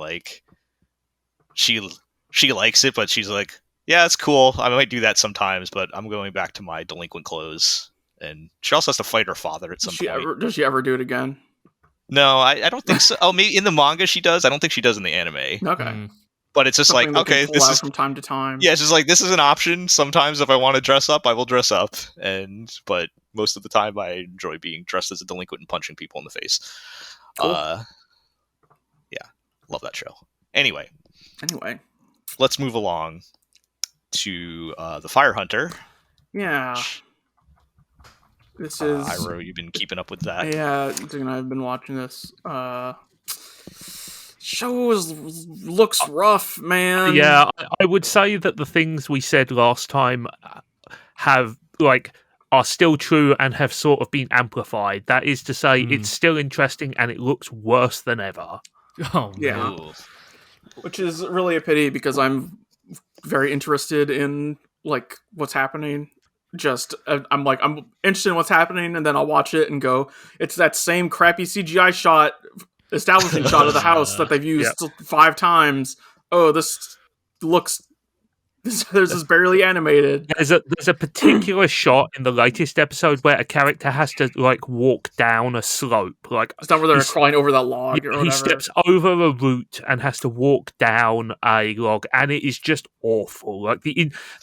she likes it, but she's like, yeah, it's cool. I might do that sometimes, but I'm going back to my delinquent clothes. And she also has to fight her father at some point. Does she ever do it again? No, I don't think so. Oh, maybe in the manga she does. I don't think she does in the anime. Okay. But it's just Something okay, this is from time to time. Yeah, it's just this is an option. Sometimes if I want to dress up, I will dress up. But most of the time I enjoy being dressed as a delinquent and punching people in the face. Cool. Yeah, love that show. Anyway, let's move along to the Fire Hunter. Yeah. This is Iro, you've been keeping up with that. Yeah, I've been watching this. Show looks rough, man. Yeah, I would say that the things we said last time have are still true and have sort of been amplified. That is to say, it's still interesting and it looks worse than ever. Oh, yeah. Ooh. Which is really a pity because I'm very interested in what's happening. I'm interested in what's happening, and then I'll watch it and go, it's that same crappy CGI establishing shot of the house that they've used 5 times. Oh, this is barely animated. There's a particular shot in the latest episode where a character has to walk down a slope. Is that where they're crawling over that log? Or whatever? He steps over a root and has to walk down a log, and it is just awful.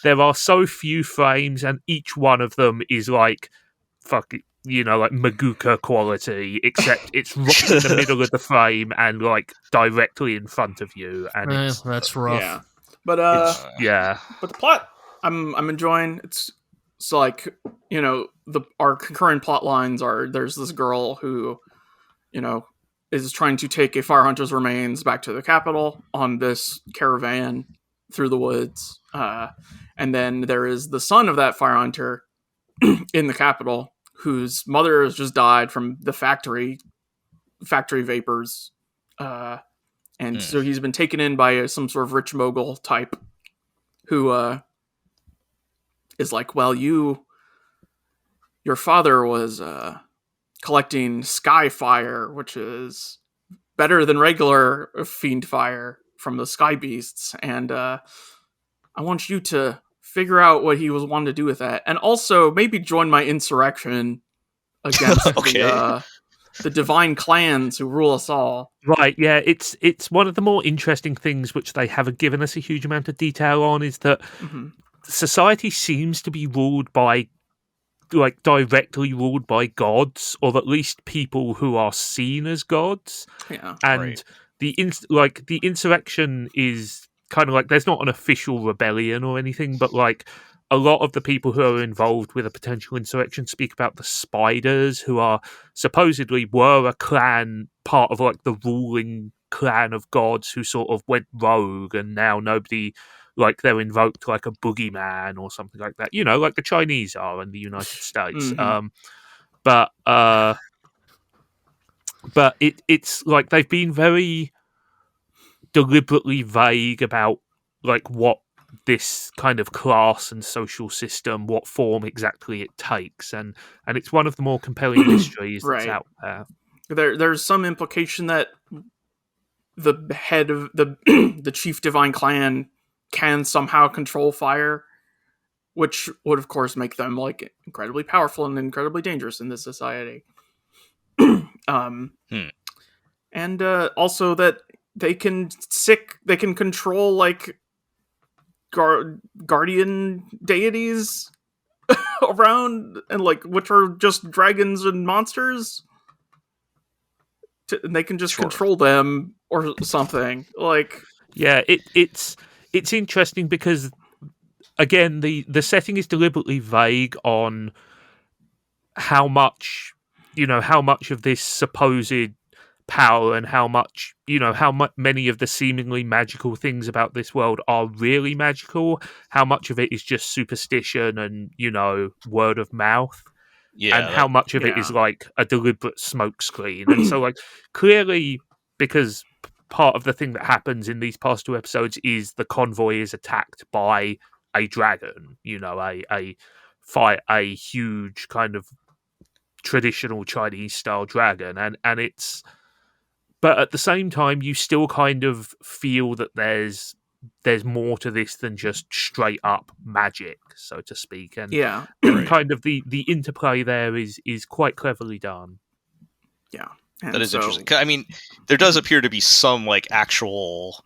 There are so few frames, and each one of them is Maguka quality, except it's right in the middle of the frame and directly in front of you, and that's rough. Yeah. But but the plot I'm enjoying. It's our concurrent plot lines are there's this girl who is trying to take a fire hunter's remains back to the capital on this caravan through the woods, and then there is the son of that fire hunter in the capital whose mother has just died from the factory vapors, and so he's been taken in by some sort of rich mogul type who is like, well, your father was collecting sky fire, which is better than regular fiend fire from the sky beasts, and I want you to figure out what he was wanting to do with that, and also maybe join my insurrection against the divine clans who rule us all. Right, yeah, it's one of the more interesting things which they haven't given us a huge amount of detail on is that society seems to be ruled by, like, directly ruled by gods, or at least people who are seen as gods. Yeah, and the insurrection is kind of like, there's not an official rebellion or anything, but like a lot of the people who are involved with a potential insurrection speak about the spiders, who are supposedly were a clan, part of like the ruling clan of gods who sort of went rogue, and now nobody, like, they're invoked like a boogeyman or something like that, you know, like the Chinese are in the United States. But it's like they've been very deliberately vague about like what this kind of class and social system, what form exactly it takes, and it's one of the more compelling mysteries that's out there. There's some implication that the head of the the chief divine clan can somehow control fire, which would of course make them like incredibly powerful and incredibly dangerous in this society. And also that they can control like guardian deities around, and like, which are just dragons and monsters, and they can just control them or something. Like, yeah, it's interesting because again the setting is deliberately vague on how much of this supposed power and how much, many of the seemingly magical things about this world are really magical, how much of it is just superstition and, word of mouth, and how much of it is like a deliberate smokescreen. And so, like, clearly, because part of the thing that happens in these past two episodes is the convoy is attacked by a dragon, a huge kind of traditional Chinese style dragon, and it's, but at the same time you still kind of feel that there's more to this than just straight up magic, so to speak, and kind of the interplay there is quite cleverly done. And that is interesting. I mean, there does appear to be some like actual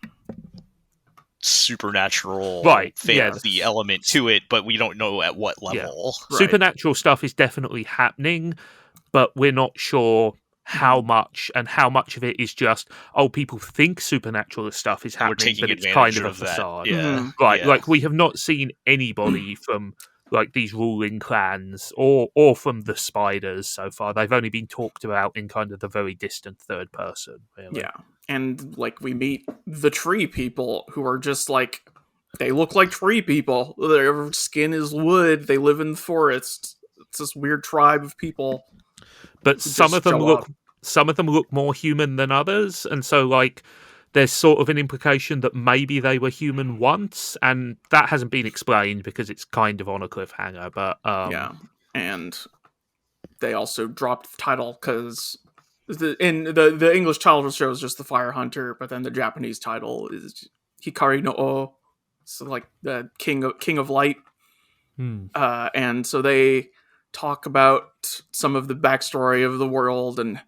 supernatural fantasy element to it, but we don't know at what level. Supernatural stuff is definitely happening, but we're not sure how much, and how much of it is just, people think supernatural stuff is happening, but it's kind of a facade. Like, we have not seen anybody from like these ruling clans or from the spiders so far. They've only been talked about in kind of the very distant third person, really. Yeah. And like, we meet the tree people, who are just like, they look like tree people. Their skin is wood. They live in the forest. It's this weird tribe of people. But some of them look more human than others, and so like there's sort of an implication that maybe they were human once, and that hasn't been explained because it's kind of on a cliffhanger. But and they also dropped the title because the English title shows just the Fire Hunter, but then the Japanese title is Hikari no O, so like the King of Light. And so they talk about some of the backstory of the world, and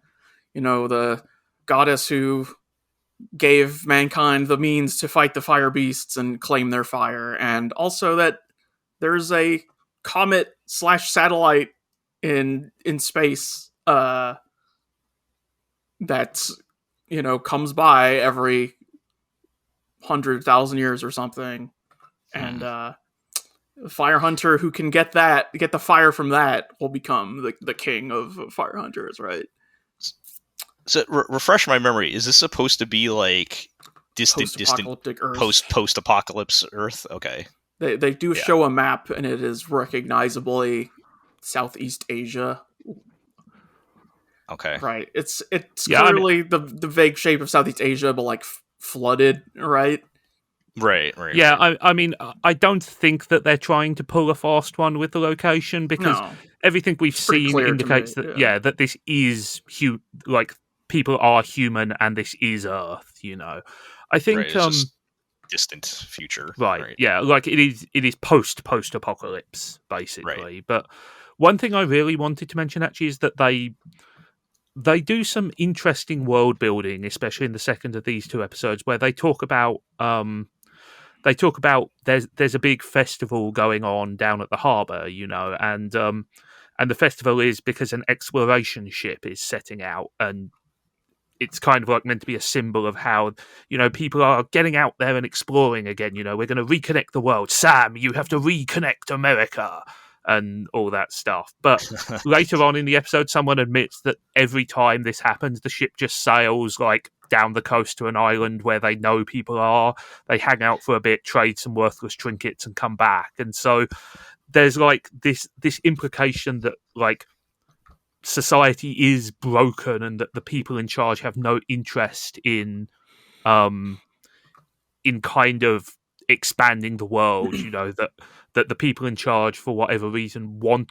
the goddess who gave mankind the means to fight the fire beasts and claim their fire, and also that there's a comet / satellite in space that's comes by every 100,000 years or something, and Fire Hunter who can get the fire from that will become the king of Fire Hunters, right? So refresh my memory. Is this supposed to be like distant Earth? post-apocalypse Earth? Okay. They do show a map, and it is recognizably Southeast Asia, Okay. Right. It's Yeah, I mean- clearly the vague shape of Southeast Asia, but like flooded, right? Right. Yeah, Right. I mean, I don't think that they're trying to pull a fast one with the location, because No. everything we've It's pretty seen clear to indicates me, that yeah. that this is like people are human and this is Earth. I think Right. It's just distant future. right, yeah, like it is post apocalypse basically. But one thing I really wanted to mention actually is that they do some interesting world building, especially in the second of these two episodes, where they talk about there's a big festival going on down at the harbour, and the festival is because an exploration ship is setting out, and it's kind of like meant to be a symbol of how people are getting out there and exploring again. We're going to reconnect the world. Sam, you have to reconnect America and all that stuff. But later on in the episode, someone admits that every time this happens, the ship just sails like down the coast to an island where they know people are. They hang out for a bit, trade some worthless trinkets, and come back. And so there's like this implication that like society is broken and that the people in charge have no interest in kind of expanding the world. That the people in charge, for whatever reason, want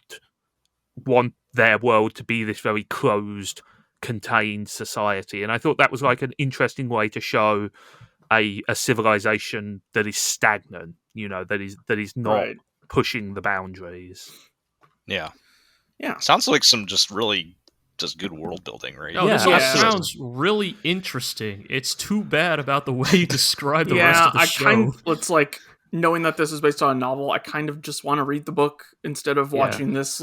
their world to be this very closed, contained society. And I thought that was like an interesting way to show a civilization that is stagnant, that is not Right. pushing the boundaries. Yeah. Yeah. Sounds like some just really just good world building, right? No, Yeah, this all absolutely. sounds really interesting. It's too bad about the way you describe the rest of the show. It's like, knowing that this is based on a novel, I kind of just want to read the book instead of watching this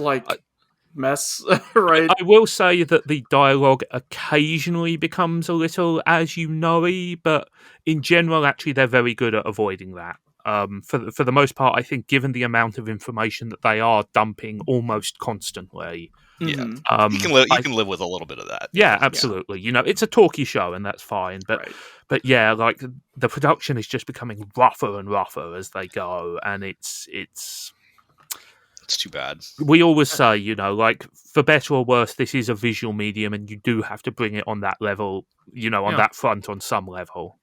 mess, right? I will say that the dialogue occasionally becomes a little as you know-y, but in general, actually, they're very good at avoiding that. For the most part, I think, given the amount of information that they are dumping almost constantly, Yeah. Mhm. You can live with a little bit of that. yeah, absolutely. It's a talky show, and that's fine. But Right. but yeah, like the production is just becoming rougher and rougher as they go, and it's It's too bad. we always say, like for better or worse, this is a visual medium, and you do have to bring it on that level, on that front on some level.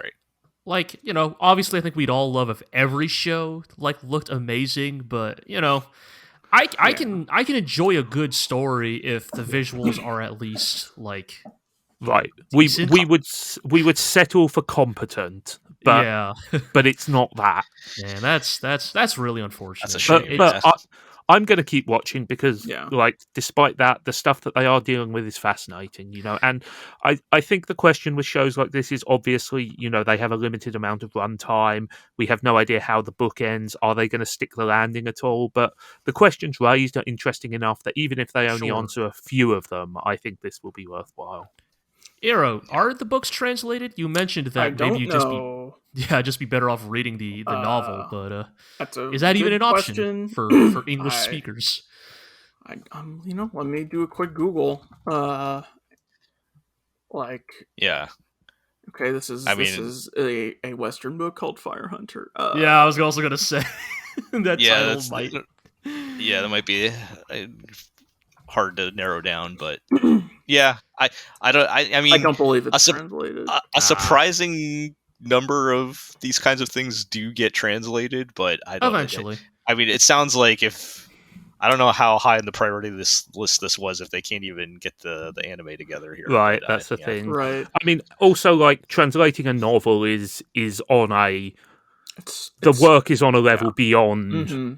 Right. Like, obviously I think we'd all love if every show like looked amazing, but I can enjoy a good story if the visuals are at least like Right. decent. We would settle for competent, but yeah. but it's not that. Man, that's really unfortunate. That's a shame. But I'm going to keep watching because, Yeah. like, despite that, the stuff that they are dealing with is fascinating, And I think the question with shows like this is obviously, they have a limited amount of runtime. We have no idea how the book ends. Are they going to stick the landing at all? But the questions raised are interesting enough that even if they only Sure. answer a few of them, I think this will be worthwhile. Eero, are the books translated? You mentioned that I don't maybe you know. just be better off reading the novel, but That's a is that even good an option question. for English I- speakers? Let me do a quick Google. Yeah. Okay, this is a Western book called Fire Hunter. Yeah, I was also gonna say that Yeah, title might. Yeah, that might be hard to narrow down, but yeah, I mean, I don't believe it's a translated. a surprising number of these kinds of things do get translated, but I don't. Eventually. I mean, it sounds like I don't know how high in the priority list this was if they can't even get the anime together here. Right, but, that's the yeah. thing. Right. I mean, also, like, translating a novel is on the work is on a level beyond Mhm.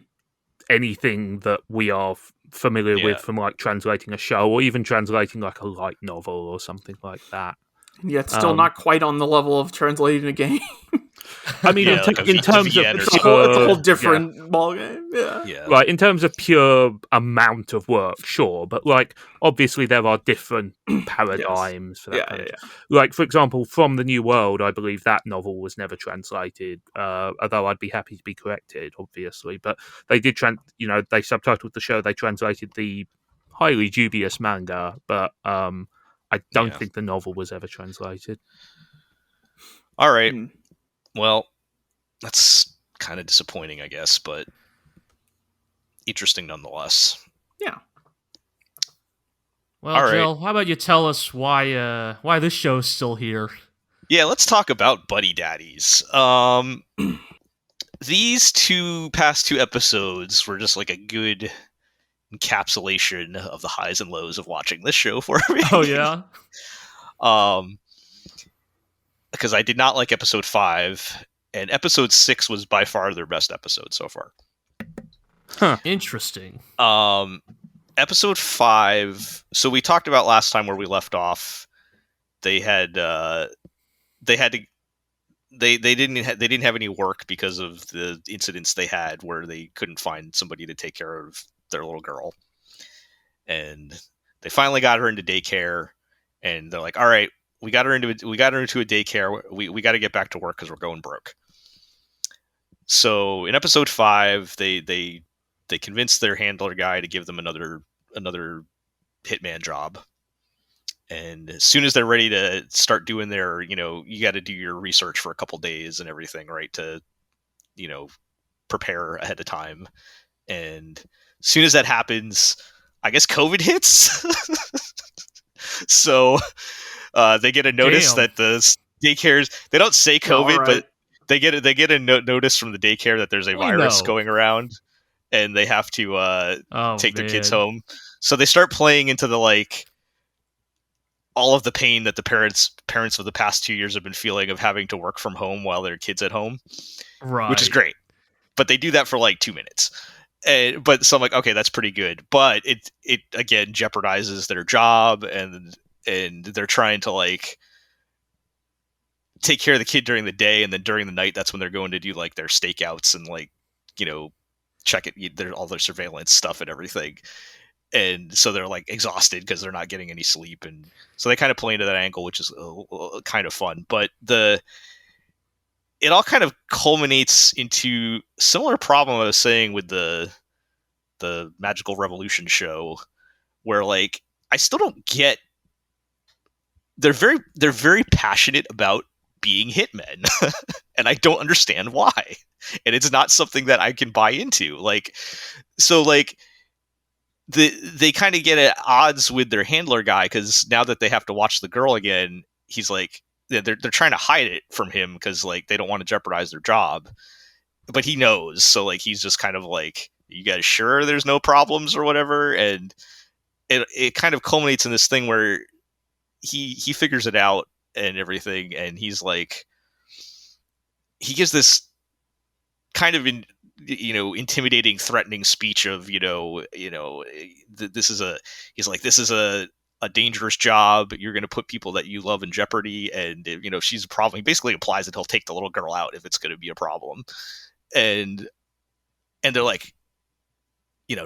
anything that we are familiar with from, like, translating a show or even translating, like, a light novel or something like that. Yet still not quite on the level of translating a game. I mean, Yeah, like in terms of VN or It's a whole something. different ballgame. Yeah. Yeah. right, in terms of pure amount of work, sure, but like obviously there are different paradigms for that kind of stuff. Like, for example, From the New World, I believe that novel was never translated, although I'd be happy to be corrected, obviously. But they did they subtitled the show, they translated the highly dubious manga, but I don't think the novel was ever translated. All right. Well, that's kind of disappointing, I guess, but interesting nonetheless. Yeah. Well, All right. Jill, how about you tell us why this show's still here? Yeah, let's talk about Buddy Daddies. These past two episodes were just like a good encapsulation of the highs and lows of watching this show for me. Oh yeah. Because I did not like episode 5, and episode 6 was by far their best episode so far. Huh. Interesting. Episode 5. So we talked about last time where we left off. They didn't have any work because of the incidents they had where they couldn't find somebody to take care of their little girl, and they finally got her into daycare, and they're like, all right, we got her into a daycare, we got to get back to work because we're going broke. So in episode 5, they convinced their handler guy to give them another hitman job. And as soon as they're ready to start doing their, you got to do your research for a couple days and everything, right? To, prepare ahead of time. And as soon as that happens, I guess COVID hits. So they get a notice that the daycares, they don't say COVID, but they get a notice from the daycare that there's a virus going around, and they have to take their kids home. So they start playing into the all of the pain that the parents of the past 2 years have been feeling of having to work from home while their kids at home, right? Which is great. But they do that for 2 minutes. But so I'm like, okay, that's pretty good. But it again jeopardizes their job, and they're trying to take care of the kid during the day, and then during the night, that's when they're going to do their stakeouts and check it, all their surveillance stuff and everything. And so they're exhausted because they're not getting any sleep, and so they kind of play into that angle, which is kind of fun. But it all kind of culminates into similar problem I was saying with the Magical Revolution show, where I still don't get. They're very passionate about being hitmen, and I don't understand why. And it's not something that I can buy into. They kind of get at odds with their handler guy, because now that they have to watch the girl again, he's they're trying to hide it from him because they don't want to jeopardize their job, but he knows. So he's just kind of you guys sure there's no problems or whatever, and it kind of culminates in this thing where he figures it out and everything, and he's he gives this kind of intimidating, threatening speech of this is a dangerous job. You're going to put people that you love in jeopardy, and she's a problem. He basically implies that he'll take the little girl out if it's going to be a problem, and they're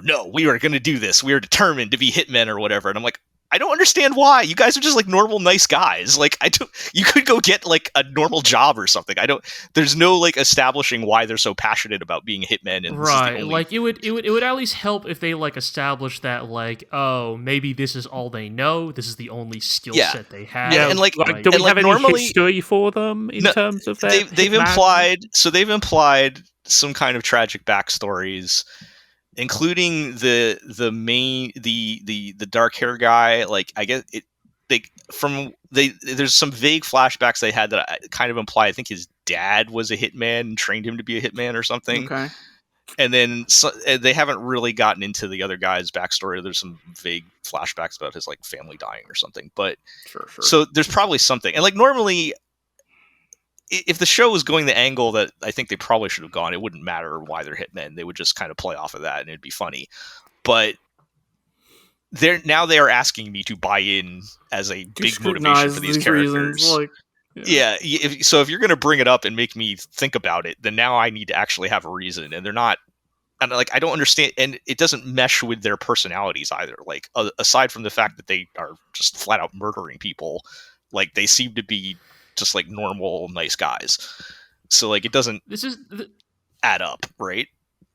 no, we are going to do this. We are determined to be hitmen or whatever. And I'm I don't understand why. You guys are just normal, nice guys. You could go get a normal job or something. There's no establishing why they're so passionate about being hitmen. And right. It would at least help if they establish that oh, maybe this is all they know. This is the only skill set they have. Yeah. And do we have any history for them in terms of their they've implied some kind of tragic backstories, including the dark hair guy. I guess there's some vague flashbacks they had that I kind of imply I think his dad was a hitman and trained him to be a hitman or something. Okay. And then they haven't really gotten into the other guy's backstory. There's some vague flashbacks about his family dying or something. But sure. So there's probably something. And normally, if the show was going the angle that I think they probably should have gone, it wouldn't matter why they're hitmen. They would just kind of play off of that, and it'd be funny. But they are asking me to buy in as a big motivation for these characters. So if you're going to bring it up and make me think about it, then now I need to actually have a reason. And they're not. And I don't understand, and it doesn't mesh with their personalities either. Aside from the fact that they are just flat out murdering people, they seem to be just normal, nice guys. So it doesn't add up, right?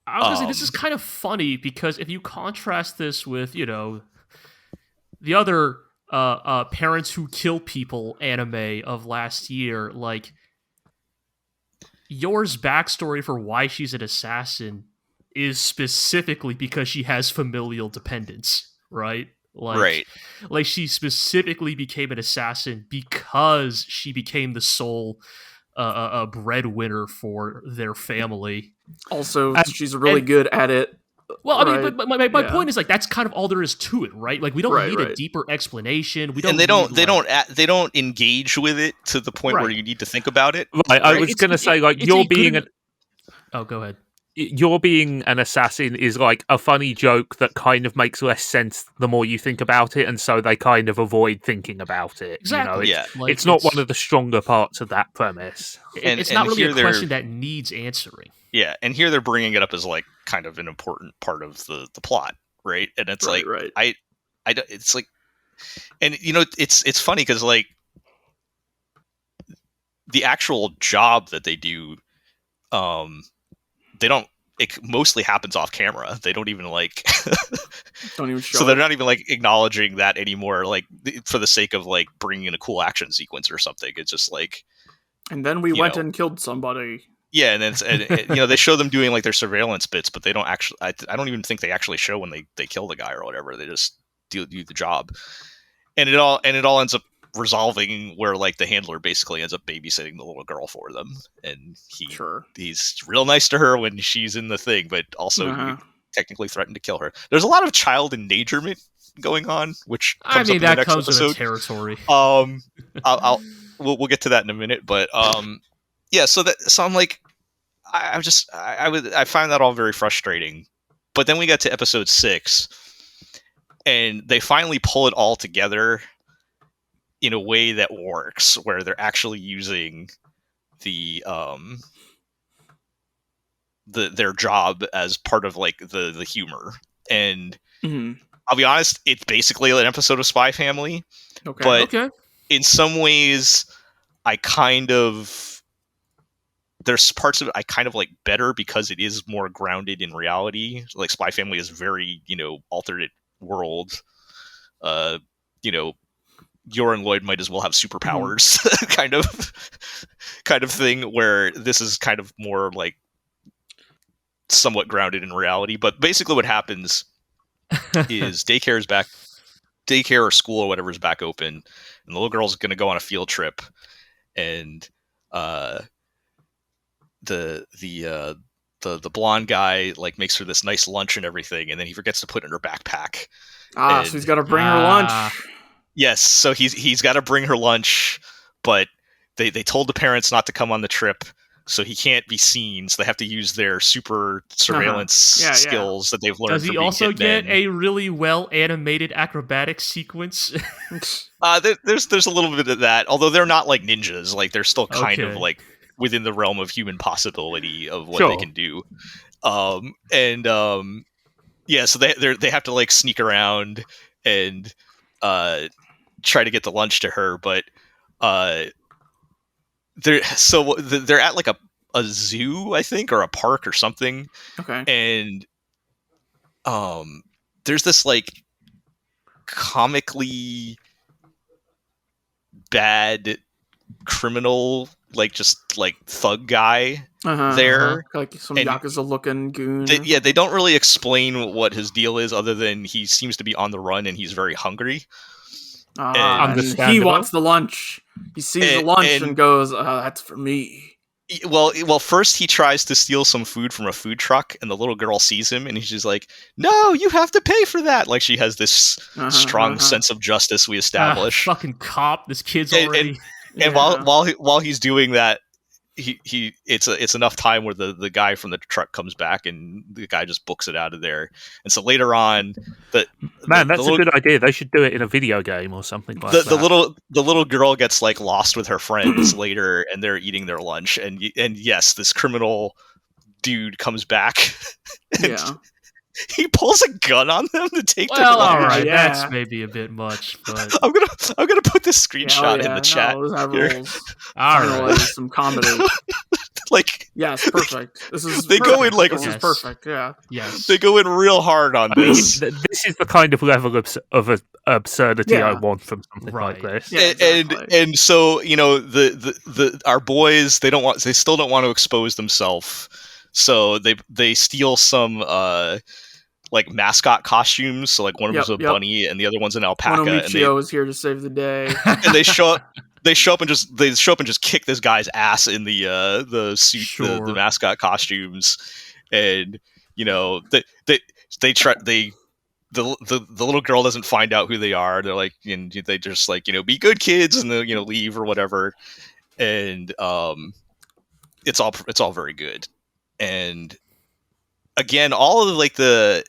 I was gonna say, this is kind of funny because if you contrast this with, the other Parents Who Kill People anime of last year, Yor's backstory for why she's an assassin is specifically because she has familial dependence, right? Right. Like she specifically became an assassin because she became the sole breadwinner for their family. Also, she's really good at it. Well, I mean, but my point is like that's kind of all there is to it, right? Like we don't need a deeper explanation. We don't. And they don't engage with it to the point where you need to think about it. Right. I was going to say like you're being Oh, go ahead. You're being an assassin is like a funny joke that kind of makes less sense the more you think about it, and so they kind of avoid thinking about it. Exactly. It's not one of the stronger parts of that premise. It's not really a question that needs answering. Yeah, and here they're bringing it up as like kind of an important part of the plot, right? And it's it's like, and it's funny because like the actual job that they do, they don't. It mostly happens off camera. They don't even like. Don't even show. So they're not even like acknowledging that anymore. Like for the sake of like bringing in a cool action sequence or something. It's just like. And then we went and killed somebody. Yeah, and then they show them doing like their surveillance bits, but they don't actually. I don't even think they actually show when they kill the guy or whatever. They just do the job, and it all ends up resolving where like the handler basically ends up babysitting the little girl for them, and he's real nice to her when she's in the thing, but also he technically threatened to kill her. There's a lot of child endangerment going on, which comes up in the next episode. With the territory. We'll get to that in a minute, but so I'm like, I find that all very frustrating. But then we got to episode 6, and they finally pull it all together in a way that works, where they're actually using their job as part of like the humor. And I'll be honest, it's basically an episode of Spy Family. But in some ways, there's parts of it I kind of like better because it is more grounded in reality. Like Spy Family is very, alternate world. Yor and Lloyd might as well have superpowers kind of thing, where this is kind of more like somewhat grounded in reality. But basically what happens is daycare or school or whatever is back open, and the little girl's going to go on a field trip, and the blonde guy like makes her this nice lunch and everything, and then he forgets to put it in her backpack. So he's got to bring her lunch. Yes, so he's got to bring her lunch, but they told the parents not to come on the trip, so he can't be seen. So they have to use their super surveillance skills that they've learned. Does he also get a really well animated acrobatic sequence? There's a little bit of that, although they're not like ninjas. Like they're still kind of like within the realm of human possibility of what they can do. So they have to like sneak around and try to get the lunch to her, but they're at like a zoo, I think, or a park or something. And there's this like comically bad criminal, like just like thug guy there, like some Yakuza looking goon. They don't really explain what his deal is, other than he seems to be on the run and he's very hungry. And he wants the lunch. He sees the lunch and goes, "That's for me." Well, first he tries to steal some food from a food truck, and the little girl sees him, and he's just like, "No, you have to pay for that." Like she has this strong sense of justice we establish. Fucking cop! This kid's already. And while he's doing that, it's enough time where the guy from the truck comes back, and the guy just books it out of there. And so later on, that's a good idea. They should do it in a video game or something like that. The little girl gets like lost with her friends later, and they're eating their lunch. And yes, this criminal dude comes back. And he pulls a gun on them to take their lunch. All right, that's maybe a bit much, but I'm gonna put this screenshot in the chat. All right, some comedy. Like, yes, perfect. This is this is perfect. Yeah, yes, they go in real hard on this. This is the kind of level of absurdity I want from something like this. Yeah, exactly. And so our boys, they still don't want to expose themselves. So they steal some like mascot costumes. So like one of them's a bunny and the other one's an alpaca. Monomichio is here to save the day. And they show up and just kick this guy's ass in the suit, the mascot costumes, and the little girl doesn't find out who they are. They're like, and they just like, be good kids, and leave or whatever. And it's all very good. And again, all of like the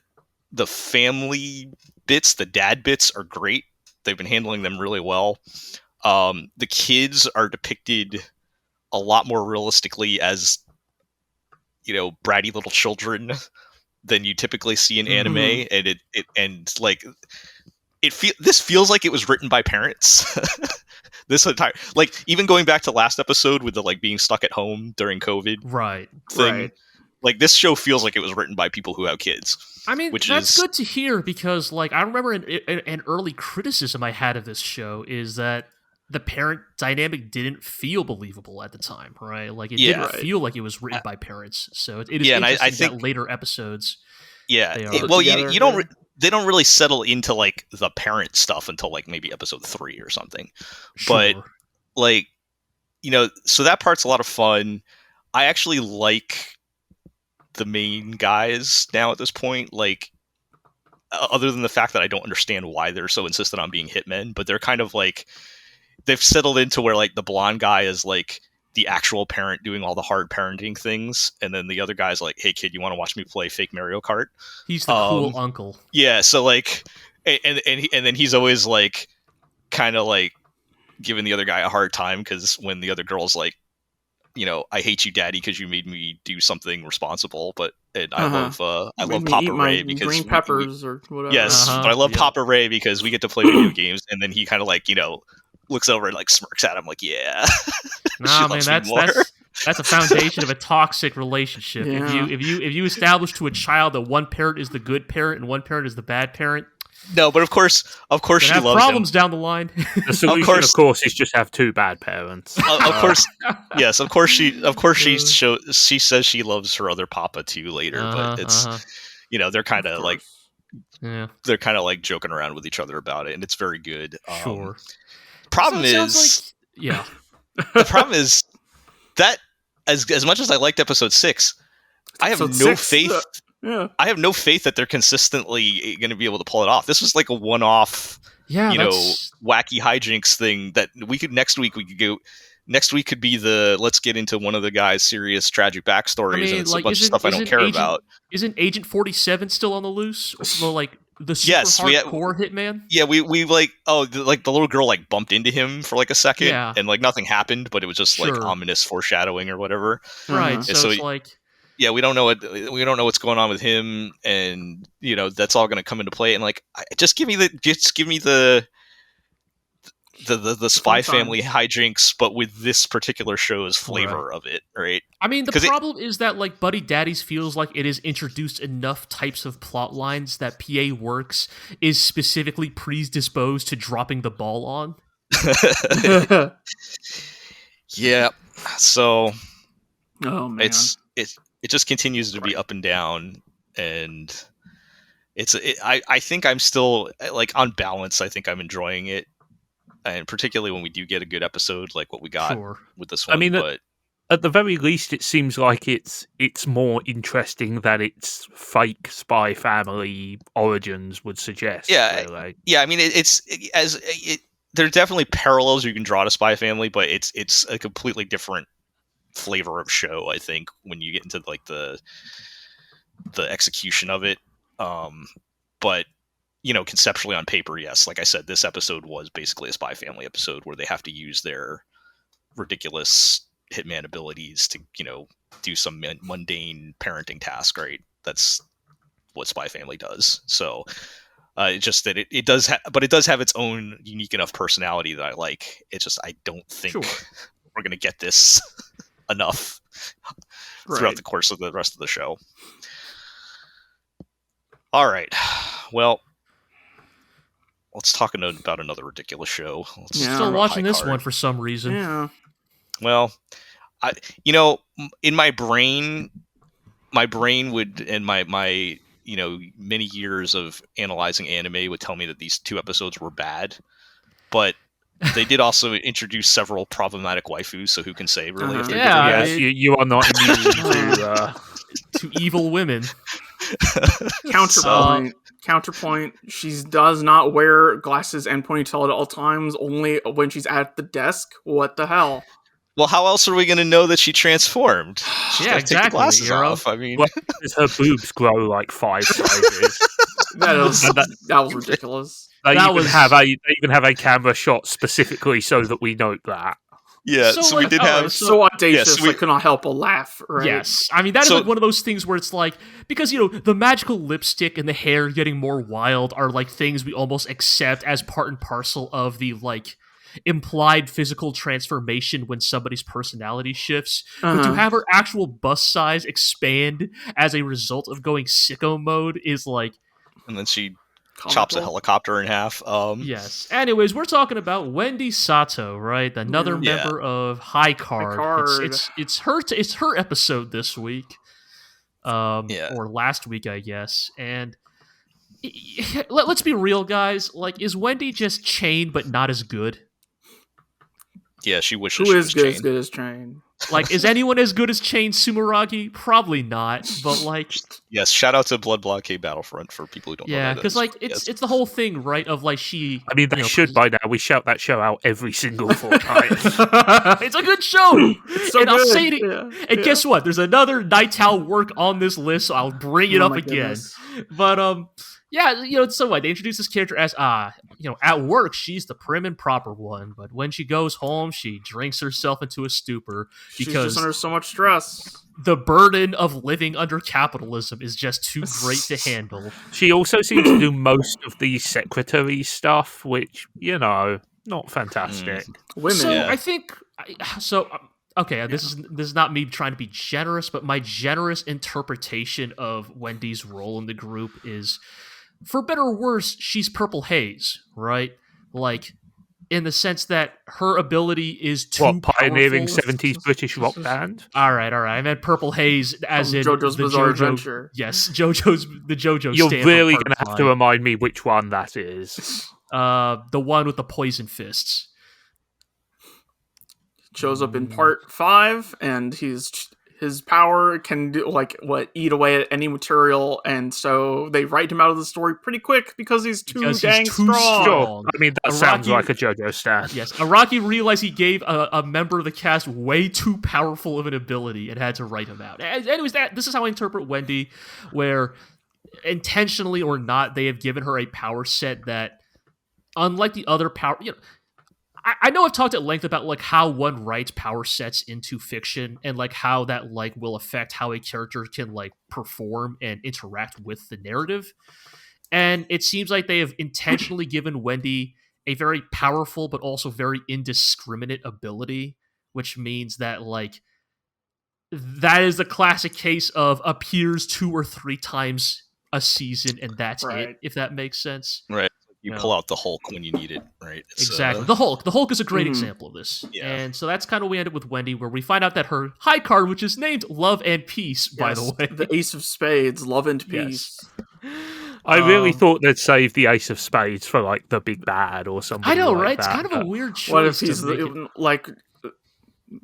family bits, the dad bits are great. They've been handling them really well. The kids are depicted a lot more realistically as bratty little children than you typically see in anime, and this feels like it was written by parents. This entire, like, even going back to last episode with the like being stuck at home during COVID thing, like this show feels like it was written by people who have kids. I mean, that's good to hear, because like I remember an early criticism I had of this show is that the parent dynamic didn't feel believable at the time, right? Like it didn't feel like it was written by parents. So it is interesting I think that later episodes. Yeah, you don't. They don't really settle into like the parent stuff until like maybe episode 3 or something. But like, so that part's a lot of fun. I actually like the main guys now at this point. Like, other than the fact that I don't understand why they're so insistent on being hitmen, but they're kind of like, they've settled into where like the blonde guy is like the actual parent doing all the hard parenting things, and then the other guy's like, hey kid, you want to watch me play fake Mario Kart? He's the cool uncle. Yeah, so like, and then he's always like kind of like giving the other guy a hard time, because when the other girl's like, I hate you daddy because you made me do something responsible, but I love Papa Ray because green peppers or whatever. Yes, but I love Papa Ray because we get to play video games. And then he kind of like looks over and like smirks at him like, yeah. Nah, man, that's a foundation of a toxic relationship. Yeah. If you establish to a child that one parent is the good parent and one parent is the bad parent. No, but of course she have loves problems him. Down the line. The solution, of course, is just have 2 bad parents. Of course, yes. Of course she says she loves her other papa too later, but it's they're kind of like they're kind of like joking around with each other about it, and it's very good. Sure. Problem is, the problem is that as much as I liked episode 6, I have no faith. I have no faith that they're consistently going to be able to pull it off. This was like a one-off, wacky hijinks thing that next week could be the let's get into one of the guy's serious tragic backstories, and it's a bunch of stuff I don't care about. Isn't Agent 47 still on the loose? Well, like the super hardcore hitman? Yeah, we like the little girl like bumped into him for like a second, and like nothing happened, but it was just like ominous foreshadowing or whatever. Right. So it's like. Yeah, we don't know what's going on with him, and that's all going to come into play. And like, just give me the Spy Family hijinks, but with this particular show's flavor of it, right? I mean, the problem is that like Buddy Daddies feels like it has introduced enough types of plot lines that PA Works is specifically predisposed to dropping the ball on. Yeah. So. Oh man. It just continues to be up and down, and I think I'm still like on balance. I think I'm enjoying it, and particularly when we do get a good episode like what we got with this one. I mean, but at the very least, it seems like it's more interesting than its fake Spy Family origins would suggest. Yeah, really. Yeah. I mean, there are definitely parallels you can draw to Spy Family, but it's a completely different flavor of show, I think, when you get into like the execution of it. But conceptually on paper, yes, like I said, this episode was basically a Spy Family episode where they have to use their ridiculous hitman abilities to do some mundane parenting task, right? That's what Spy Family does. So it's just that it does but it does have its own unique enough personality that I like. It's just I don't think we're gonna get this enough throughout the course of the rest of the show. All right, well, let's talk about another ridiculous show. Still watching this one for some reason. Yeah. Well, in my brain would, and my many years of analyzing anime would tell me that these 2 episodes were bad, but they did also introduce several problematic waifus, so who can say, really? If they're Yeah, good or bad? Yes, you are not immune to evil women. Counterpoint, she does not wear glasses and ponytail at all times, only when she's at the desk. What the hell? Well, how else are we going to know that she transformed? She's Yeah, gotta take the exactly, glasses Hero. off. I mean, Well, because her boobs grow like 5 sizes. That was ridiculous. They That even was- have a camera shot specifically so that we note that. yeah. So, So we like, did alright, have. So audacious, Yes, we- I could not help but laugh. Right? Yes, I mean that is So- like one of those things where it's like, because the magical lipstick and the hair getting more wild are like things we almost accept as part and parcel of the like implied physical transformation when somebody's personality shifts. But to have her actual bust size expand as a result of going sicko mode is like, And then she chops a helicopter in half. yes. Anyways, we're talking about Wendy Sato, right? Another Yeah. member of Hikari. Hikari. It's her episode this week, Yeah. or last week, I guess. And let's be real, guys. Like, is Wendy just chained but not as good? Yeah, she wishes Who she is was good chained. as good as Train? Like, is anyone as good as chained Sumeragi? Probably not. But like, Yes, shout out to Blood Blockade Battlefront for people who don't know. yeah, that because is. like Yes. it's the whole thing, right? Of like she. I mean, they should by now. We shout that show out every single fortnight. It's a good show. So and I'll good. say it. Yeah. And guess what? There's another Night Owl work on this list, so I'll bring it Oh up my again. goodness. But yeah, so what? They introduce this character as at work she's the prim and proper one, but when she goes home, she drinks herself into a stupor She's because just under so much stress. the burden of living under capitalism is just too great to handle. She also seems to do most of the secretary stuff, which, not fantastic. Women. So Yeah. I think okay, this is not me trying to be generous, but my generous interpretation of Wendy's role in the group is, for better or worse, she's Purple Haze, right? Like, in the sense that her ability is too What, pioneering powerful. 70s British rock band? All right. I meant Purple Haze as From in JoJo's the Bizarre JoJo. Adventure. Yes, the JoJo. You're stand really for going to have part to time. remind me which one that is. The one with the poison fists. Shows up in part 5, and his power can do eat away at any material, and so they write him out of the story pretty quick because he's too Because dang he's too strong. strong. I mean, that Araki- sounds like a JoJo stand. Yes, Araki realized he gave a member of the cast way too powerful of an ability and had to write him out. Anyways, this is how I interpret Wendy, where intentionally or not, they have given her a power set that, unlike the other power, I know I've talked at length about like how one writes power sets into fiction and like how that like will affect how a character can like perform and interact with the narrative. And it seems like they have intentionally given Wendy a very powerful but also very indiscriminate ability, which means that like that is the classic case of appears 2 or 3 times a season and that's Right. it, if that makes sense. Right. You No. pull out the Hulk when you need it, right? It's, Exactly. The Hulk is a great Mhm. example of this. Yeah. And so that's kind of what we ended with Wendy, where we find out that her high card, which is named Love and Peace, by the way. The Ace of Spades, Love and Peace. I really Um, thought they'd save the Ace of Spades for like the big bad or something. I know, like right? It's that, kind of a but- weird choice. What if to he's make it-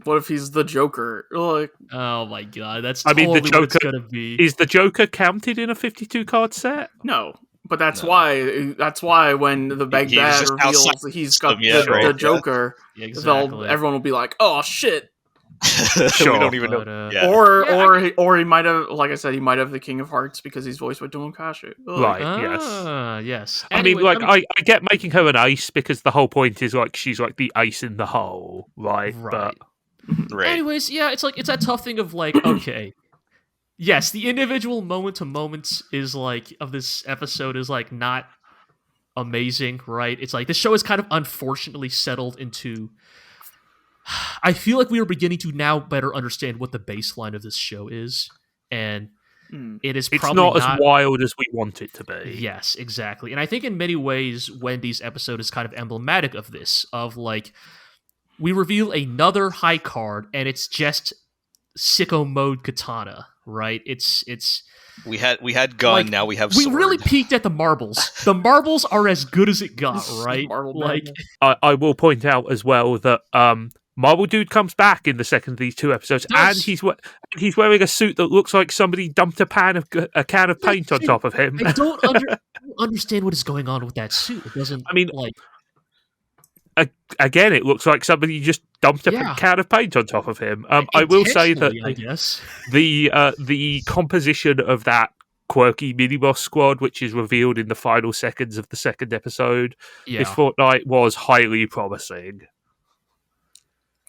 what if he's the Joker? Like, Oh my god, that's I mean, totally the what it's Joker gonna be. Is the Joker counted in a 52 card set? no. But that's No. why when the big He's bad just reveals outside that he's got yeah, the right, Joker, Exactly. everyone will be like, "Oh shit!" we don't even But, know. Yeah. Or he might have, like I said, he might have the King of Hearts because he's voiced by Dylan Kashi. Right. Yes. I mean, Anyway, like, I get making her an ace because the whole point is like she's like the ace in the hole, right? Right. Right. Anyways, yeah, it's that tough thing of like, okay, yes, the individual moment to moments is like of this episode is like not amazing, right? It's like the show is kind of unfortunately settled into. I feel like we are beginning to now better understand what the baseline of this show is, and Hmm. it is It's probably not as wild as we want it to be. Yes, exactly. And I think in many ways, Wendy's episode is kind of emblematic of this, of like, we reveal another high card, and it's just sicko mode katana, right? It's we had gun, like, now we have we sword. really peaked at the marbles. The marbles are as good as it got, right? Marble Like, I will point out as well that Marble Dude comes back in the second of these 2 episodes, and he's wearing a suit that looks like somebody dumped a can of paint on top of him. I don't understand what is going on with that suit. It doesn't. I mean, like, again, it looks like somebody just dumped a can of paint on top of him. I will say that I guess the composition of that quirky mini boss squad, which is revealed in the final seconds of the second episode this fortnight, was highly promising.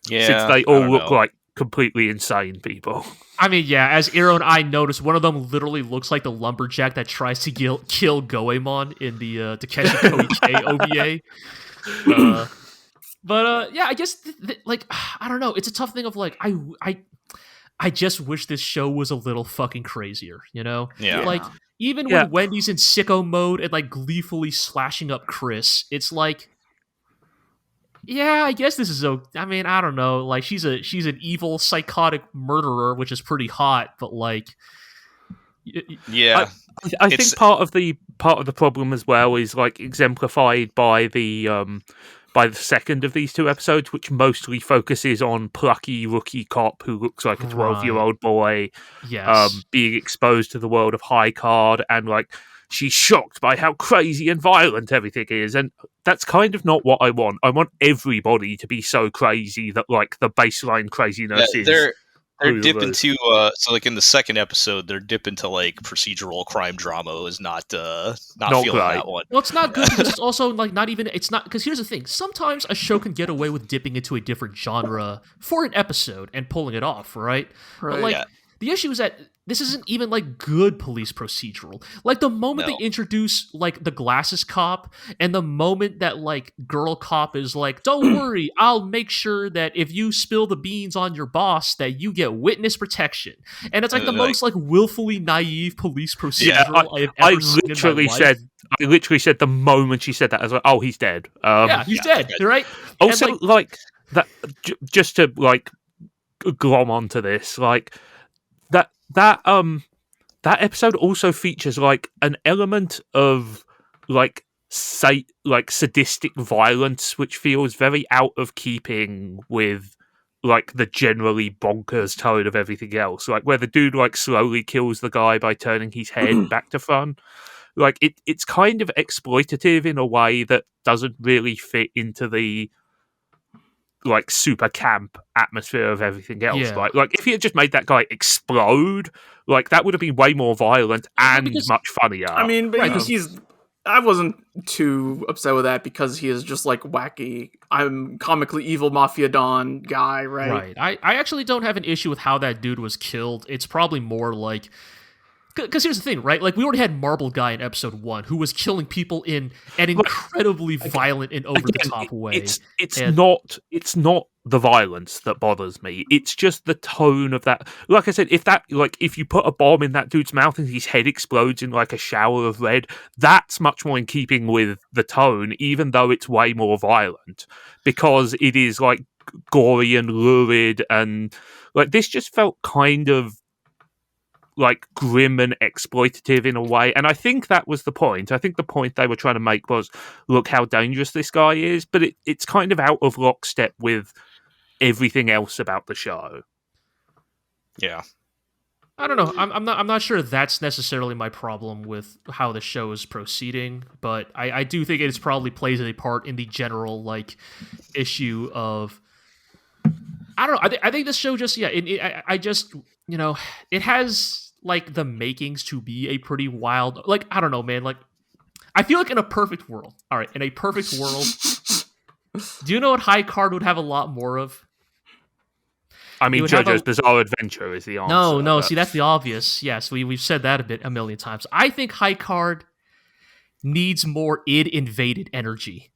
Yeah, since they all look like completely insane people. I mean, yeah, as Iro and I noticed, one of them literally looks like the lumberjack that tries to kill Goemon in the Takeshi Koike OVA. Yeah, I guess like, I don't know. It's a tough thing of like, I just wish this show was a little fucking crazier, you know? Yeah. Like, even when Wendy's in sicko mode and like gleefully slashing up Chris, it's like, yeah, I guess this is I mean, I don't know. Like, she's an evil, psychotic murderer, which is pretty hot. But like, yeah, I think part of the problem as well is like exemplified by the second of these 2 episodes, which mostly focuses on plucky rookie cop who looks like a 12-year-old boy, being exposed to the world of high card, and like, she's shocked by how crazy and violent everything is, and that's kind of not what I want. I want everybody to be so crazy that like the baseline craziness is. They're dipping to so like in the second episode, they're dipping to like procedural crime drama is not feeling great. That one. Well, it's not good because it's also like not even. It's not because here's the thing. Sometimes a show can get away with dipping into a different genre for an episode and pulling it off, right? But like the issue is that this isn't even like good police procedural. Like the moment they introduce like the glasses cop, and the moment that like girl cop is like, "Don't worry, I'll make sure that if you spill the beans on your boss, that you get witness protection." And it's like the most like willfully naive police procedural I have ever seen in my life. I literally said the moment she said that, I was like, "Oh, he's dead." He's dead, right? Also, and, like that, just to like glom onto this, like. That episode also features like an element of like sadistic violence, which feels very out of keeping with like the generally bonkers tone of everything else. Like where the dude like slowly kills the guy by turning his head back to front. Like it's kind of exploitative in a way that doesn't really fit into the like super camp atmosphere of everything else. Like if he had just made that guy explode, like that would have been way more violent and much funnier. I mean, but I wasn't too upset with that because he is just like wacky. I'm comically evil mafia don guy, right? Right. I actually don't have an issue with how that dude was killed. It's probably more like. Because here's the thing, right? Like, we already had Marble Guy in episode 1 who was killing people in an incredibly violent and over-the-top way. It's not the violence that bothers me. It's just the tone of that. Like I said, if you put a bomb in that dude's mouth and his head explodes in like a shower of red, that's much more in keeping with the tone, even though it's way more violent. Because it is like gory and lurid, and like this just felt kind of like grim and exploitative in a way, and I think that was the point. I think the point they were trying to make was, look how dangerous this guy is, but it's kind of out of lockstep with everything else about the show. Yeah, I don't know. I'm not sure that's necessarily my problem with how the show is proceeding, but I do think it probably plays a part in the general like issue of. I don't know. I think this show just I just it has like the makings to be a pretty wild, like, I don't know, man. Like, I feel like in a perfect world. All right, in a perfect world, do you know what High Card would have a lot more of? I mean, JoJo's Bizarre Adventure is the answer. No. See, that's the obvious. Yes, we've said that a million times. I think High Card needs more id invaded energy.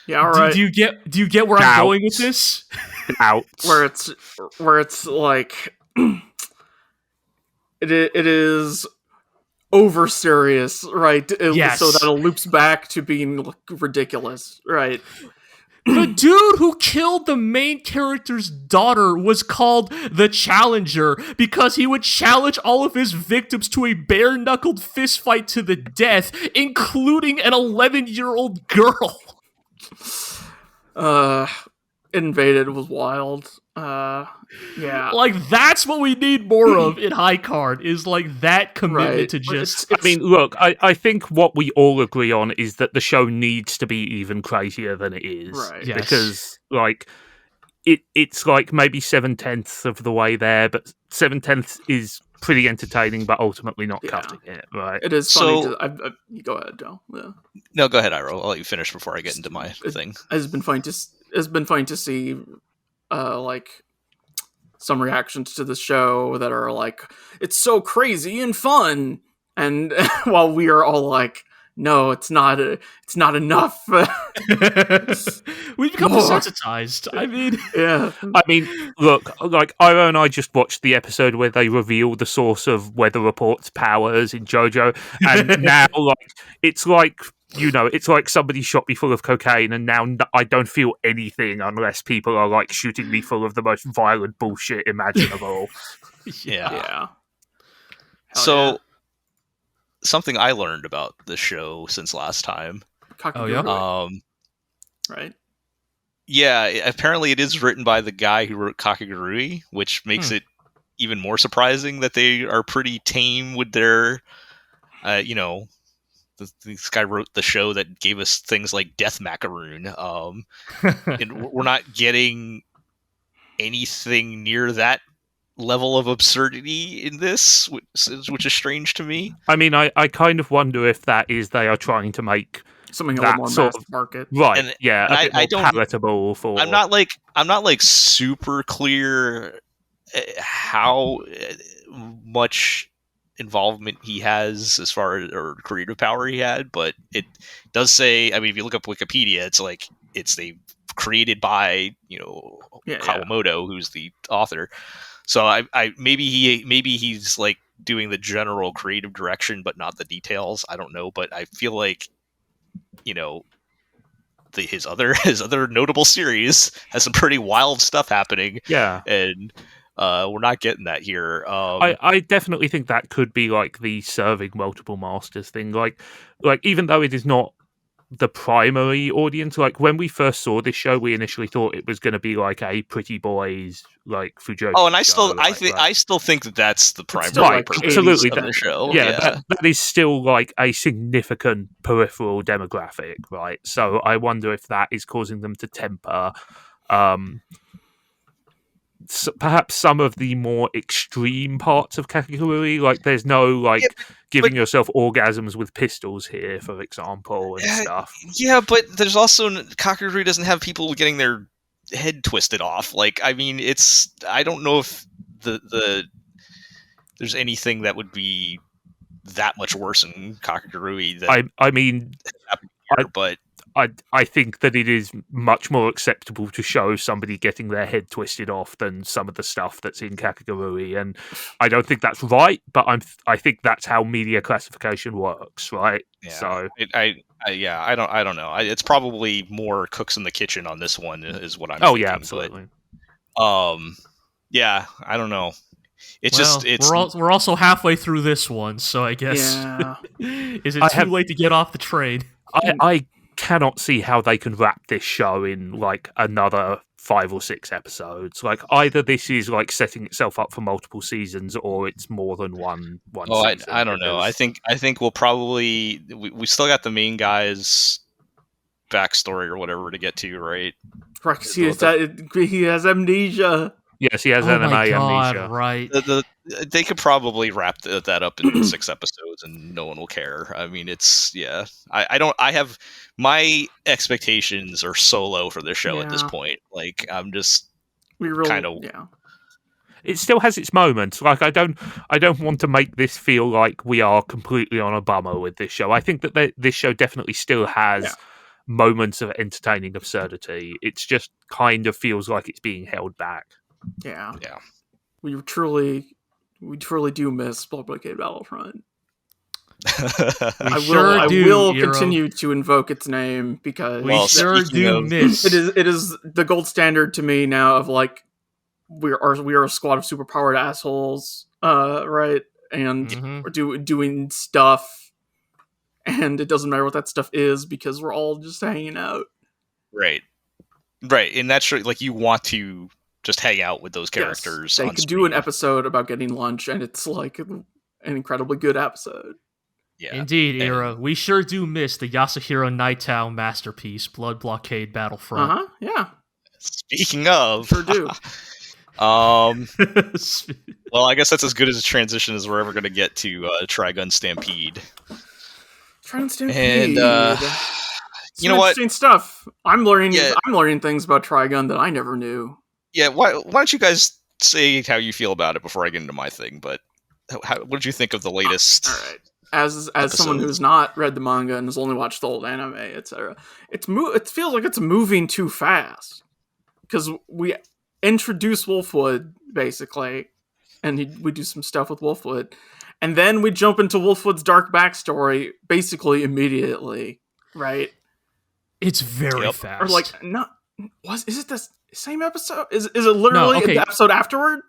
Yeah, all right. Do you get where I'm going with this? Out. Where it's like it is over serious, right? Yes. So that it loops back to being ridiculous, right? The dude who killed the main character's daughter was called the Challenger because he would challenge all of his victims to a bare-knuckled fistfight to the death, including an 11-year-old girl. Invaded was wild. Yeah. Like, that's what we need more of in High Card, is like that commitment Right. to just... I mean, look, I think what we all agree on is that the show needs to be even crazier than it is. Right. Yes. Because, like, it's like maybe 7/10 of the way there, but 7/10 is pretty entertaining, but ultimately not cutting it, right? It is funny. You go ahead, Joe. Yeah. No, go ahead, Iro. I'll let you finish before I get into my thing. It's been fun to see, like, some reactions to the show that are like, it's so crazy and fun, and while we are all like, no, it's not enough. We've become desensitized. I mean, yeah. I mean, look, like, Ira and I just watched the episode where they reveal the source of Weather Report's powers in JoJo, and now, like, it's like, you know, it's like somebody shot me full of cocaine, and now I don't feel anything unless people are, like, shooting me full of the most violent bullshit imaginable. Yeah. Hell yeah. Something I learned about the show since last time. Kakegurui, right? Yeah, apparently it is written by the guy who wrote Kakegurui, which makes it even more surprising that they are pretty tame with their, this guy wrote the show that gave us things like Death Macaroon. And we're not getting anything near that level of absurdity in this, which is strange to me. I mean, I kind of wonder if that is they are trying to make something a that little more sort mass market, right? And a bit more palatable for. I'm not like super clear how much involvement he has as far as or creative power he had, but it does say. I mean, if you look up Wikipedia, it's like they created by Kawamoto, who's the author. So I maybe he's like doing the general creative direction, but not the details. I don't know, but I feel like his other notable series has some pretty wild stuff happening. Yeah, and we're not getting that here. I definitely think that could be like the serving multiple masters thing. Like even though it is not the primary audience, like when we first saw this show, we initially thought it was going to be like a pretty boys like Fujoshi. Oh, and I still think that that's the primary purpose absolutely of the show. Yeah, that is still like a significant peripheral demographic, right? So I wonder if that is causing them to temper perhaps some of the more extreme parts of Kakegurui. Like there's no giving yourself orgasms with pistols here, for example, and stuff. Yeah, but there's also Kakegurui doesn't have people getting their head twisted off. Like, I mean, I don't know if there's anything that would be that much worse in Kakegurui than but I think that it is much more acceptable to show somebody getting their head twisted off than some of the stuff that's in Kakegurui, and I don't think that's right, but I think that's how media classification works, right? Yeah. So I don't know. It's probably more cooks in the kitchen on this one, is what I'm. Oh thinking, yeah, absolutely. But, yeah, I don't know. We're also halfway through this one, so I guess is it too late to get off the train? I cannot see how they can wrap this show in like another 5 or 6 episodes. Like either this is like setting itself up for multiple seasons, or it's more than one. Oh, season, I don't know. I think we'll probably we still got the main guy's backstory or whatever to get to, right? Right, he has amnesia. Yes, he has anime amnesia. Right. They could probably wrap that up in 6 episodes, and no one will care. I mean, I have my expectations are so low for this show at this point. Like, I'm just kind of. Yeah. It still has its moments. Like, I don't want to make this feel like we are completely on a bummer with this show. I think that this show definitely still has moments of entertaining absurdity. It's just kind of feels like it's being held back. Yeah. We truly do miss Blood Brigade Battlefront. I sure will Iro. continue to invoke its name because We sure do miss. It is the gold standard to me now of like we are a squad of superpowered assholes, right? And we're doing stuff, and it doesn't matter what that stuff is because we're all just hanging out. Right, and that's true. Like you want to just hang out with those characters. Yes, they could do an episode about getting lunch, and it's like an incredibly good episode. Yeah, indeed, Ira. We sure do miss the Yasuhiro Nighttown masterpiece, Blood Blockade Battlefront. Yeah. Speaking of, sure do. Well, I guess that's as good as a transition as we're ever going to get to Trigun Stampede. Trigun Stampede. And you know what? Interesting stuff. I'm learning things about Trigun that I never knew. Yeah, why don't you guys say how you feel about it before I get into my thing? But what did you think of the latest? All right. As someone who's not read the manga and has only watched the old anime, etc., it feels like it's moving too fast because we introduce Wolfwood basically, and we do some stuff with Wolfwood, and then we jump into Wolfwood's dark backstory basically immediately, right? It's very fast. Or like, is it the same episode? Is it literally the episode afterward?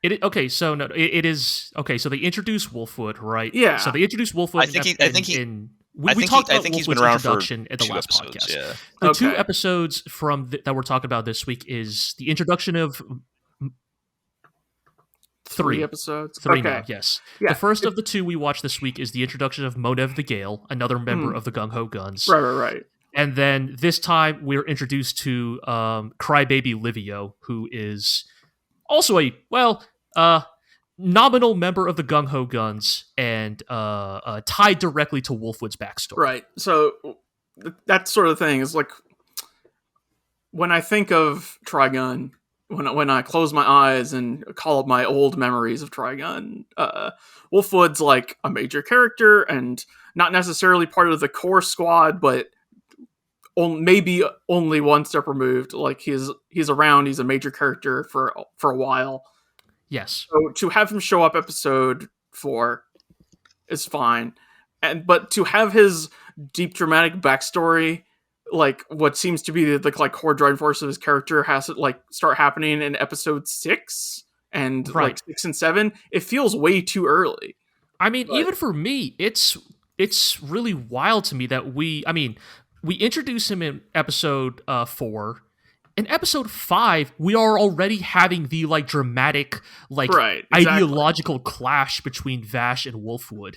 It is okay. So they introduce Wolfwood, right? Yeah. So they introduce Wolfwood. We talked about Wolfwood's introduction in the last podcast. Yeah. The 2 episodes that we're talking about this week is the introduction of 3 episodes. 3 now, yes. Yeah. The first of the 2 we watched this week is the introduction of Monev the Gale, another member of the Gung Ho Guns. Right. And then this time we're introduced to Crybaby Livio, who is also a nominal member of the Gung Ho Guns and tied directly to Wolfwood's backstory. Right. So that sort of thing is like when I think of Trigun, when I close my eyes and call up my old memories of Trigun, Wolfwood's like a major character and not necessarily part of the core squad, but maybe only one step removed. Like he's around, he's a major character for a while. Yes. So to have him show up episode 4 is fine. But to have his deep dramatic backstory, like what seems to be the like core driving force of his character, has to like start happening in episode 6 and like 6 and 7, it feels way too early. I mean, even for me, it's really wild to me that we introduce him in episode 4. In episode 5, we are already having the like dramatic, like ideological clash between Vash and Wolfwood.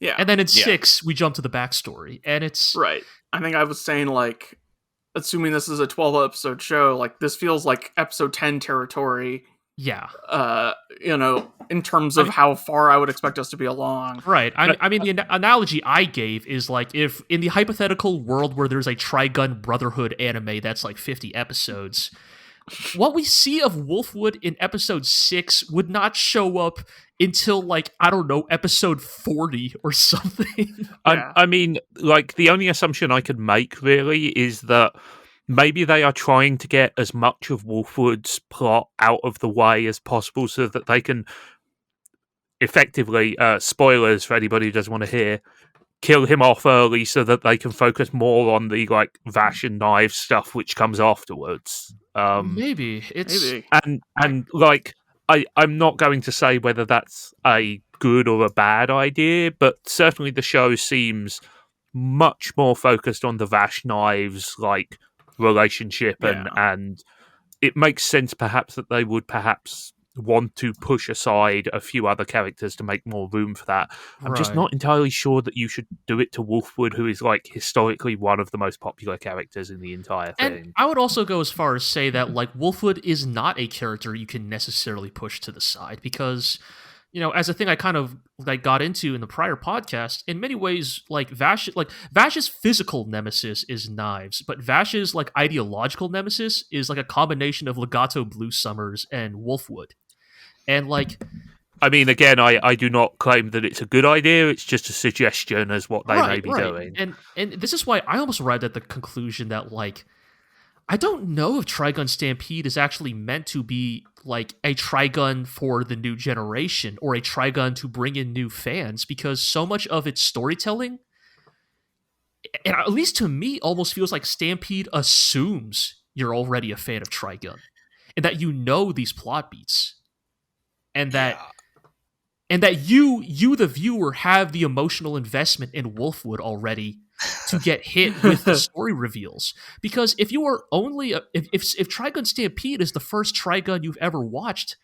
Yeah, and then in 6, we jump to the backstory, and it's right. I think I was saying like, assuming this is a 12-episode show, like this feels like episode 10 territory. Yeah. In terms of how far I would expect us to be along. Right. I mean, the analogy I gave is like if in the hypothetical world where there's a Trigun Brotherhood anime that's like 50 episodes, what we see of Wolfwood in episode 6 would not show up until like, I don't know, episode 40 or something. I mean, like the only assumption I could make really is that maybe they are trying to get as much of Wolfwood's plot out of the way as possible so that they can effectively, spoilers for anybody who doesn't want to hear, kill him off early so that they can focus more on the like Vash and Knives stuff which comes afterwards. Maybe. And like I'm not going to say whether that's a good or a bad idea, but certainly the show seems much more focused on the Vash Knives like relationship and it makes sense perhaps that they would perhaps want to push aside a few other characters to make more room for that. I'm just not entirely sure that you should do it to Wolfwood, who is like historically one of the most popular characters in the entire thing. And I would also go as far as say that like Wolfwood is not a character you can necessarily push to the side because, you know, as a thing I kind of like got into in the prior podcast, in many ways, like Vash's physical nemesis is Knives, but Vash's like ideological nemesis is like a combination of Legato Blue Summers and Wolfwood. And like, I mean, again, I do not claim that it's a good idea. It's just a suggestion as what they may be doing. And this is why I almost arrived at the conclusion that like, I don't know if Trigun Stampede is actually meant to be like a Trigun for the new generation or a Trigun to bring in new fans, because so much of its storytelling, and at least to me, almost feels like Stampede assumes you're already a fan of Trigun and that you know these plot beats, and that you the viewer have the emotional investment in Wolfwood already to get hit with the story reveals. Because if you are only if Trigun Stampede is the first Trigun you've ever watched,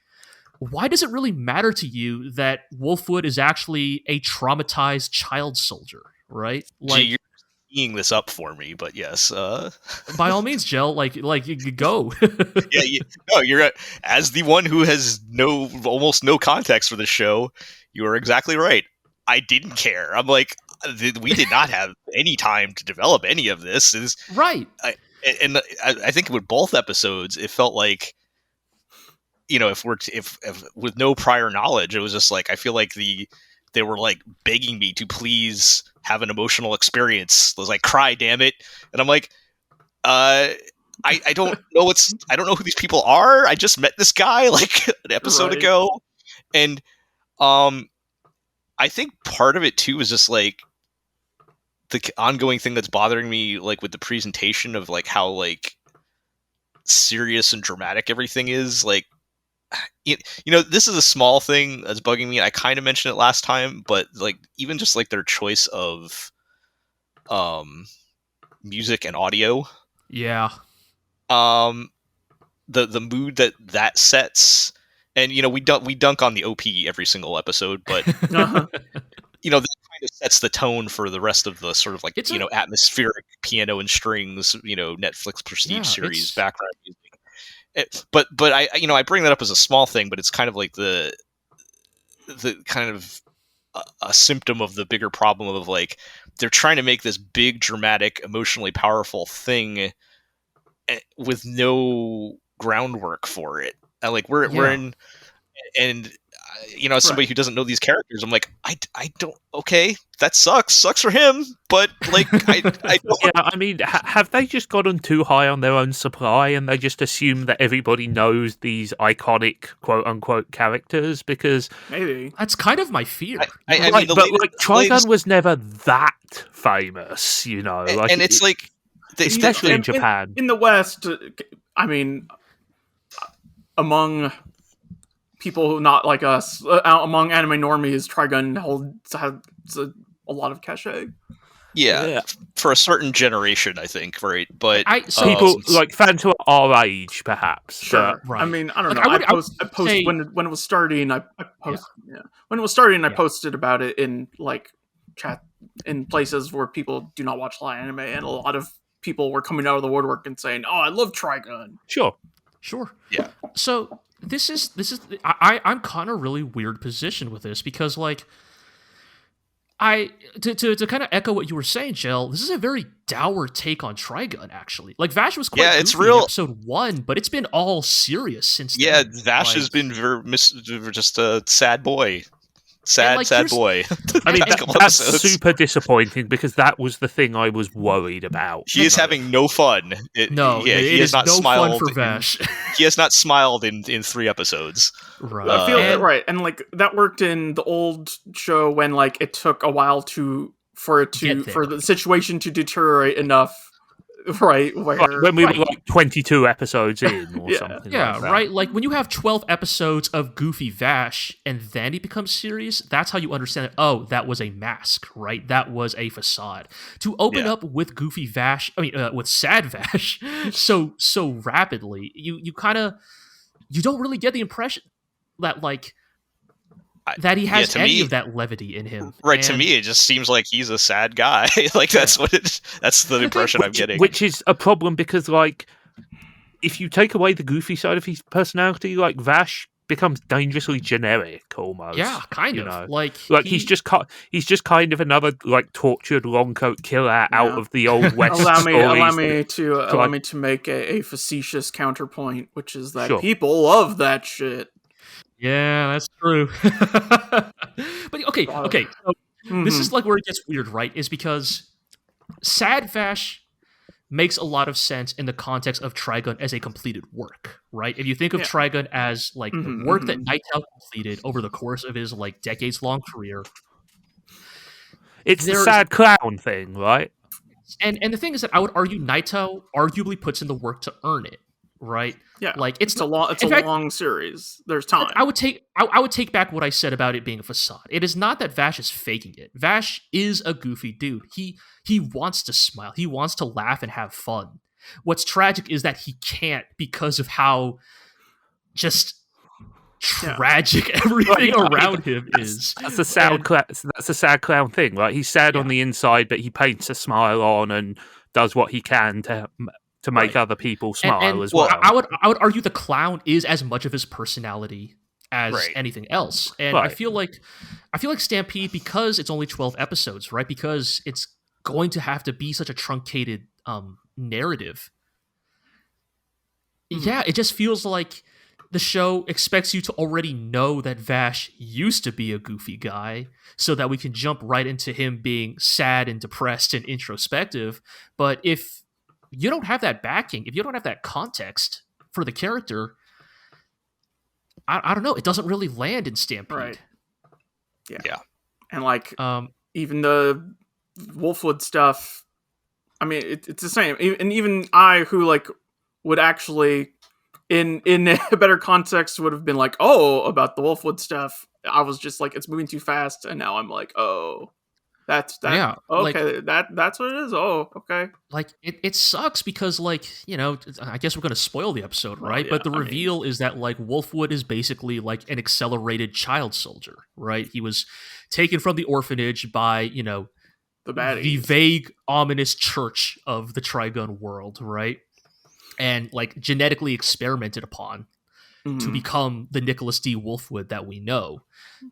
why does it really matter to you that Wolfwood is actually a traumatized child soldier, right? Like, you're teeing this up for me, but yes. By all means, Jell, like you go. You're as the one who has almost no context for the show. You are exactly right. I didn't care. I'm like, we did not have any time to develop any of this. Right. I think with both episodes, it felt like, if with no prior knowledge, it was just like, I feel like they were like begging me to please have an emotional experience. It was like, cry, damn it. And I'm like, I don't know I don't know who these people are. I just met this guy like an episode ago. And I think part of it too is just like the ongoing thing that's bothering me, like with the presentation of like how like serious and dramatic everything is. Like, this is a small thing that's bugging me. I kind of mentioned it last time, but like even just like their choice of music and audio. Yeah. The mood that sets, and we dunk on the OP every single episode, but that kind of sets the tone for the rest of the sort of like atmospheric piano and strings, Netflix prestige series background music. But I bring that up as a small thing, but it's kind of like the kind of a symptom of the bigger problem of like they're trying to make this big, dramatic, emotionally powerful thing with no groundwork for it. Like we're in, and as somebody who doesn't know these characters, I'm like, I don't. Okay, that sucks for him, but like I don't. Yeah, I mean, have they just gotten too high on their own supply and they just assume that everybody knows these iconic quote unquote characters? Because maybe that's kind of my fear. Trigun was never that famous, and it's like, especially in Japan, in the West. I mean, among people who not like us, among anime normies, Trigun has a lot of cachet. Yeah, for a certain generation, I think, right? But people like fans who are our age, perhaps. Sure. Right. I mean, I don't know. I posted when it was starting. When it was starting, I posted about it in like chat in places where people do not watch live anime, and a lot of people were coming out of the woodwork and saying, "Oh, I love Trigun." Sure. Yeah. So this is I'm kind of really weird position with this, because like to kind of echo what you were saying, Jill, this is a very dour take on Trigun, actually. Like Vash was quite it's goofy real in episode 1, but it's been all serious since then. Yeah, Vash has been just a sad boy. Sad boy. I mean, that's super disappointing, because that was the thing I was worried about. He is having no fun. He has not smiled. Fun for Vash. He has not smiled in 3 episodes. Right. I feel right, and like that worked in the old show when like it took a while for the situation to deteriorate enough. Right, when we were like 22 episodes in or something. Yeah, like that. right. Like when you have 12 episodes of goofy Vash and then he becomes serious, that's how you understand it. Oh, that was a mask, right? That was a facade. To open up with goofy Vash, with sad Vash, so rapidly, you kind of don't really get the impression that like that he has any of that levity in him. Right, to me, it just seems like he's a sad guy. Like, that's that's the impression I'm getting. Which is a problem, because, like, if you take away the goofy side of his personality, like, Vash becomes dangerously generic, almost. Yeah, kind of. Like he's just kind of another, like, tortured long-coat killer out of the old West Allow me to make a facetious counterpoint, which is that people love that shit. Yeah, that's true. But okay. So this is like where it gets weird, right? Is because sad Vash makes a lot of sense in the context of Trigun as a completed work, right? If you think of Trigun as like the work that Naito completed over the course of his like decades-long career, it's the sad clown thing, right? And the thing is that I would argue Naito arguably puts in the work to earn it, right? Yeah, like it's a long series. There's time. I would take back what I said about it being a facade. It is not that Vash is faking it. Vash is a goofy dude. He wants to smile. He wants to laugh and have fun. What's tragic is that he can't because of how just tragic everything around him is. That's a sad clown thing, right? He's sad on the inside, but he paints a smile on and does what he can to make other people smile as well. I would argue the clown is as much of his personality as anything else, and I feel like Stampede, because it's only 12 episodes, right? Because it's going to have to be such a truncated narrative. Yeah, it just feels like the show expects you to already know that Vash used to be a goofy guy so that we can jump right into him being sad and depressed and introspective. But if you don't have that backing, if you don't have that context for the character, I don't know, it doesn't really land in Stampede. Right. Yeah. And like, even the Wolfwood stuff, I mean, it's the same. And even I, who like would actually, in a better context, would have been like, oh, about the Wolfwood stuff, I was just like, it's moving too fast, and now I'm like, oh, that's that. Yeah, okay, like, that's what it is. Oh, okay. Like it sucks because, like, you know, I guess we're gonna spoil the episode, right? But the reveal is that like Wolfwood is basically like an accelerated child soldier, right? He was taken from the orphanage by, you know, the vague, ominous church of the Trigun world, right? And like genetically experimented upon to become the Nicholas D. Wolfwood that we know.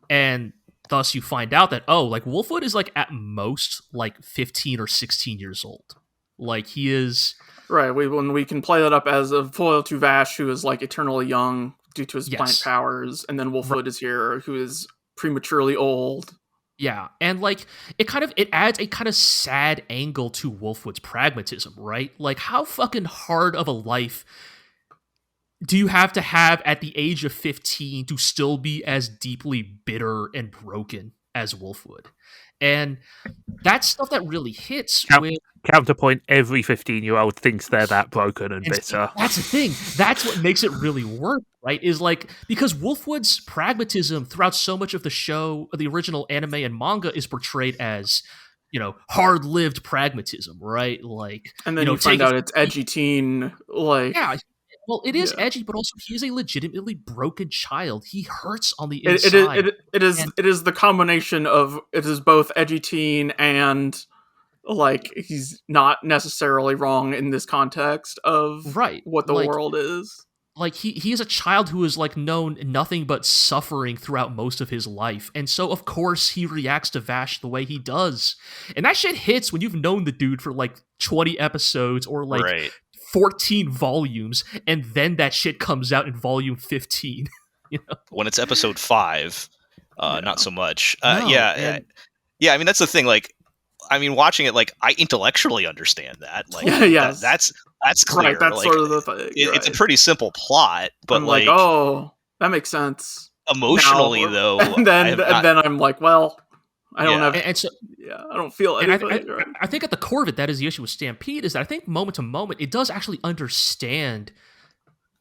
And thus you find out that, oh, like Wolfwood is like at most like 15 or 16 years old. Like he is... Right, when we can play that up as a foil to Vash, who is like eternally young due to his plant powers, and then Wolfwood is here, who is prematurely old. Yeah, and like it adds a kind of sad angle to Wolfwood's pragmatism, right? Like how fucking hard of a life do you have to have at the age of 15 to still be as deeply bitter and broken as Wolfwood? And that's stuff that really hits with... Counterpoint, every 15-year-old thinks they're that broken and bitter. That's the thing. That's what makes it really work, right? Is like, because Wolfwood's pragmatism throughout so much of the show, the original anime and manga, is portrayed as, you know, hard-lived pragmatism, right? Like, and then you find out it's edgy teen, like... Yeah, well, it is edgy, but also he is a legitimately broken child. He hurts on the inside. It is the combination of, it is both edgy teen and... like he's not necessarily wrong in this context of what the world is. Like he is a child who has like known nothing but suffering throughout most of his life, and so of course he reacts to Vash the way he does, and that shit hits when you've known the dude for like 20 episodes or like 14 volumes, and then that shit comes out in volume 15. You know? When it's episode 5, not so much. Yeah. I mean, that's the thing. Like, I mean, watching it, like, I intellectually understand that. Like, that's clear. Right, that's like, sort of the thing. It's a pretty simple plot, but I'm like, oh, that makes sense. Emotionally, though, and then I'm like, well, I don't have, and so, I don't feel anything. I think at the core of it, that is the issue with Stampede, is that I think moment to moment, it does actually understand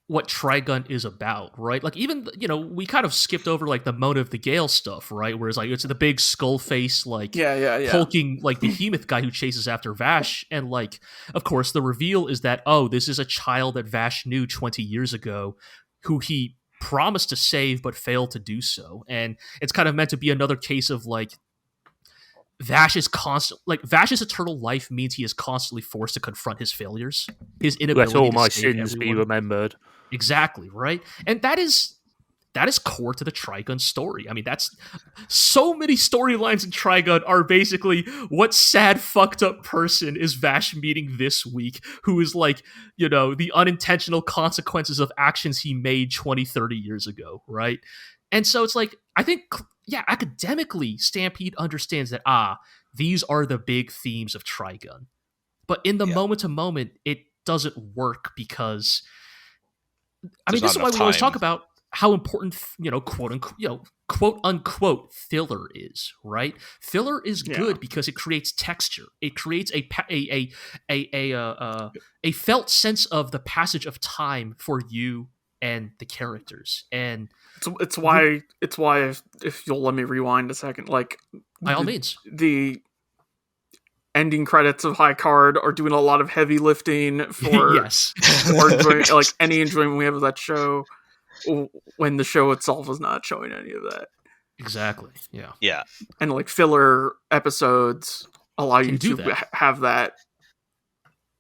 what Trigun is about, right? Like, even, you know, we kind of skipped over like the Mona of the Gale stuff, right? Whereas like it's the big skull face, like hulking like behemoth guy who chases after Vash, and like, of course, the reveal is that, oh, this is a child that Vash knew 20 years ago, who he promised to save but failed to do so, and it's kind of meant to be another case of like Vash's eternal life means he is constantly forced to confront his failures, his inability. Let all my sins be remembered. Exactly, right? And that is core to the Trigun story. I mean, that's so many storylines in Trigun are basically what sad, fucked up person is Vash meeting this week, who is like, you know, the unintentional consequences of actions he made 20, 30 years ago, right? And so it's like, I think, yeah, academically, Stampede understands that, these are the big themes of Trigun. But in the moment to moment, it doesn't work because I mean, There's this is not why enough we always time. talk about how important, quote unquote filler is, right? Filler is Yeah. good because it creates texture. It creates a felt sense of the passage of time for you and the characters. And It's why if you'll let me rewind a second, like by all means, the ending credits of High Card are doing a lot of heavy lifting for yes, our enjoyment, like any enjoyment we have of that show, when the show itself is not showing any of that. exactly, yeah. Yeah. And like filler episodes allow Can you do to that. have that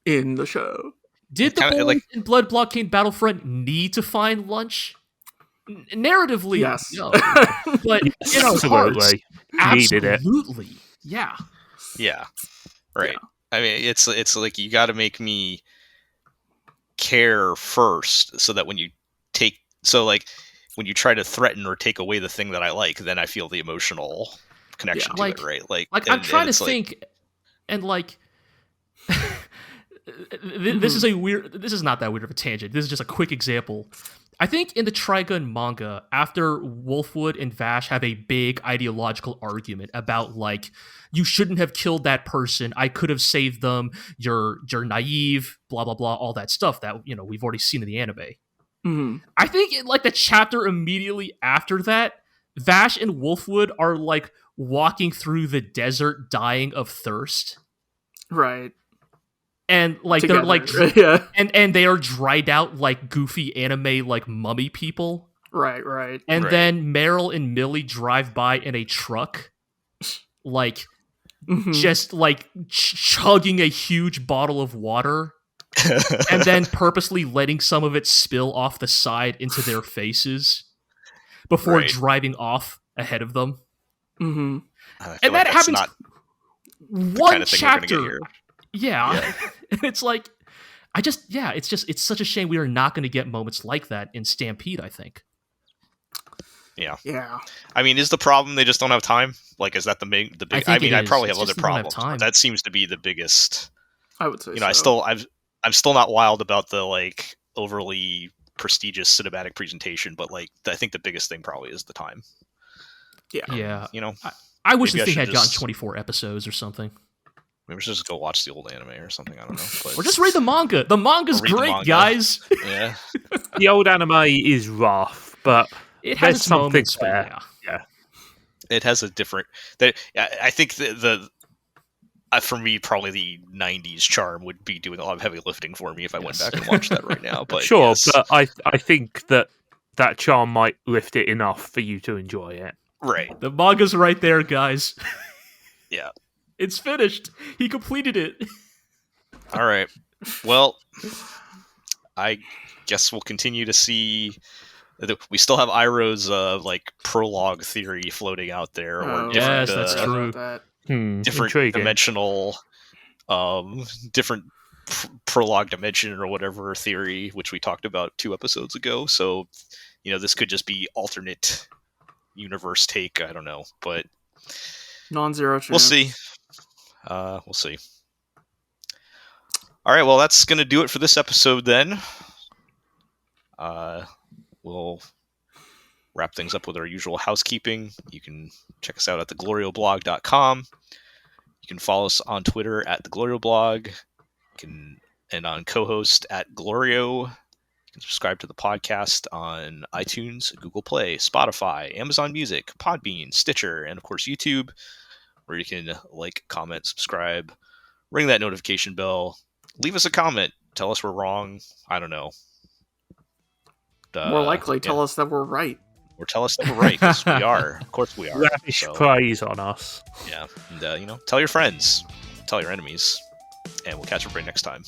in the show. Did the Kinda, boys in Blood Blockade Battlefront need to find lunch? Narratively, Yes. no. But in our hearts, Needed it. absolutely, yeah. Yeah. Right. Yeah. I mean, it's like you got to make me care first, so that when you when you try to threaten or take away the thing that I like, then I feel the emotional connection to it, right? Like I'm trying to think, and like, this is this is not that weird of a tangent. This is just a quick example. I think in the Trigun manga, after Wolfwood and Vash have a big ideological argument about like, you shouldn't have killed that person, I could have saved them, you're naive, blah blah blah, all that stuff that we've already seen in the anime. Mm-hmm. I think in like the chapter immediately after that, Vash and Wolfwood are like walking through the desert dying of thirst. Right. And like Together. they're like yeah. and they are dried out like goofy anime like mummy people. Right. And Right. then Meryl and Millie drive by in a truck, like Mhm. just like chugging a huge bottle of water, and then purposely letting some of it spill off the side into their faces before Right. driving off ahead of them. Mm-hmm. I feel And like that that's happens not the one kind of thing we're gonna get chapter. here. Yeah. And it's like, it's such a shame we are not going to get moments like that in Stampede, I think. Yeah. Yeah. I mean, is the problem they just don't have time? Like, is that the big? I mean, I probably It's have other just they don't have problems, time. but that seems to be the biggest. I would say I'm still not wild about the like overly prestigious cinematic presentation, but like I think the biggest thing probably is the time. Yeah. You know, I wish maybe this I thing had should gotten just- 24 episodes or something. maybe we should just go watch the old anime or something. I don't know. But Or just read the manga. The manga's Or read the great, manga. guys. yeah, The old anime is rough, but It has there's its something moments, but there. yeah. it has a different. I think the for me probably the '90s charm would be doing a lot of heavy lifting for me if I went Yes. back and watched that right now. But sure, yes. but I think that charm might lift it enough for you to enjoy it. Right. The manga's right there, guys. Yeah. It's finished. He completed it. All right. Well, I guess we'll continue to see. We still have Iroh's like prologue theory floating out there, or different, yes, that's true. different Intriguing. dimensional, different prologue dimension or whatever theory, which we talked about 2 episodes ago. So, this could just be alternate universe take. I don't know, but non-zero chance. we'll see. We'll see. All right, well, that's going to do it for this episode then. We'll wrap things up with our usual housekeeping. You can check us out at theglorioblog.com. You can follow us on Twitter at theglorioblog, and on co-host at Glorio. You can subscribe to the podcast on iTunes, Google Play, Spotify, Amazon Music, Podbean, Stitcher, and of course YouTube, where you can like, comment, subscribe, ring that notification bell, leave us a comment, tell us we're wrong. I don't know. More likely, tell us that we're right. Or tell us that we're right, because we are. Of course we are. Lavish praise on us. Yeah. And, tell your friends, tell your enemies, and we'll catch everybody next time.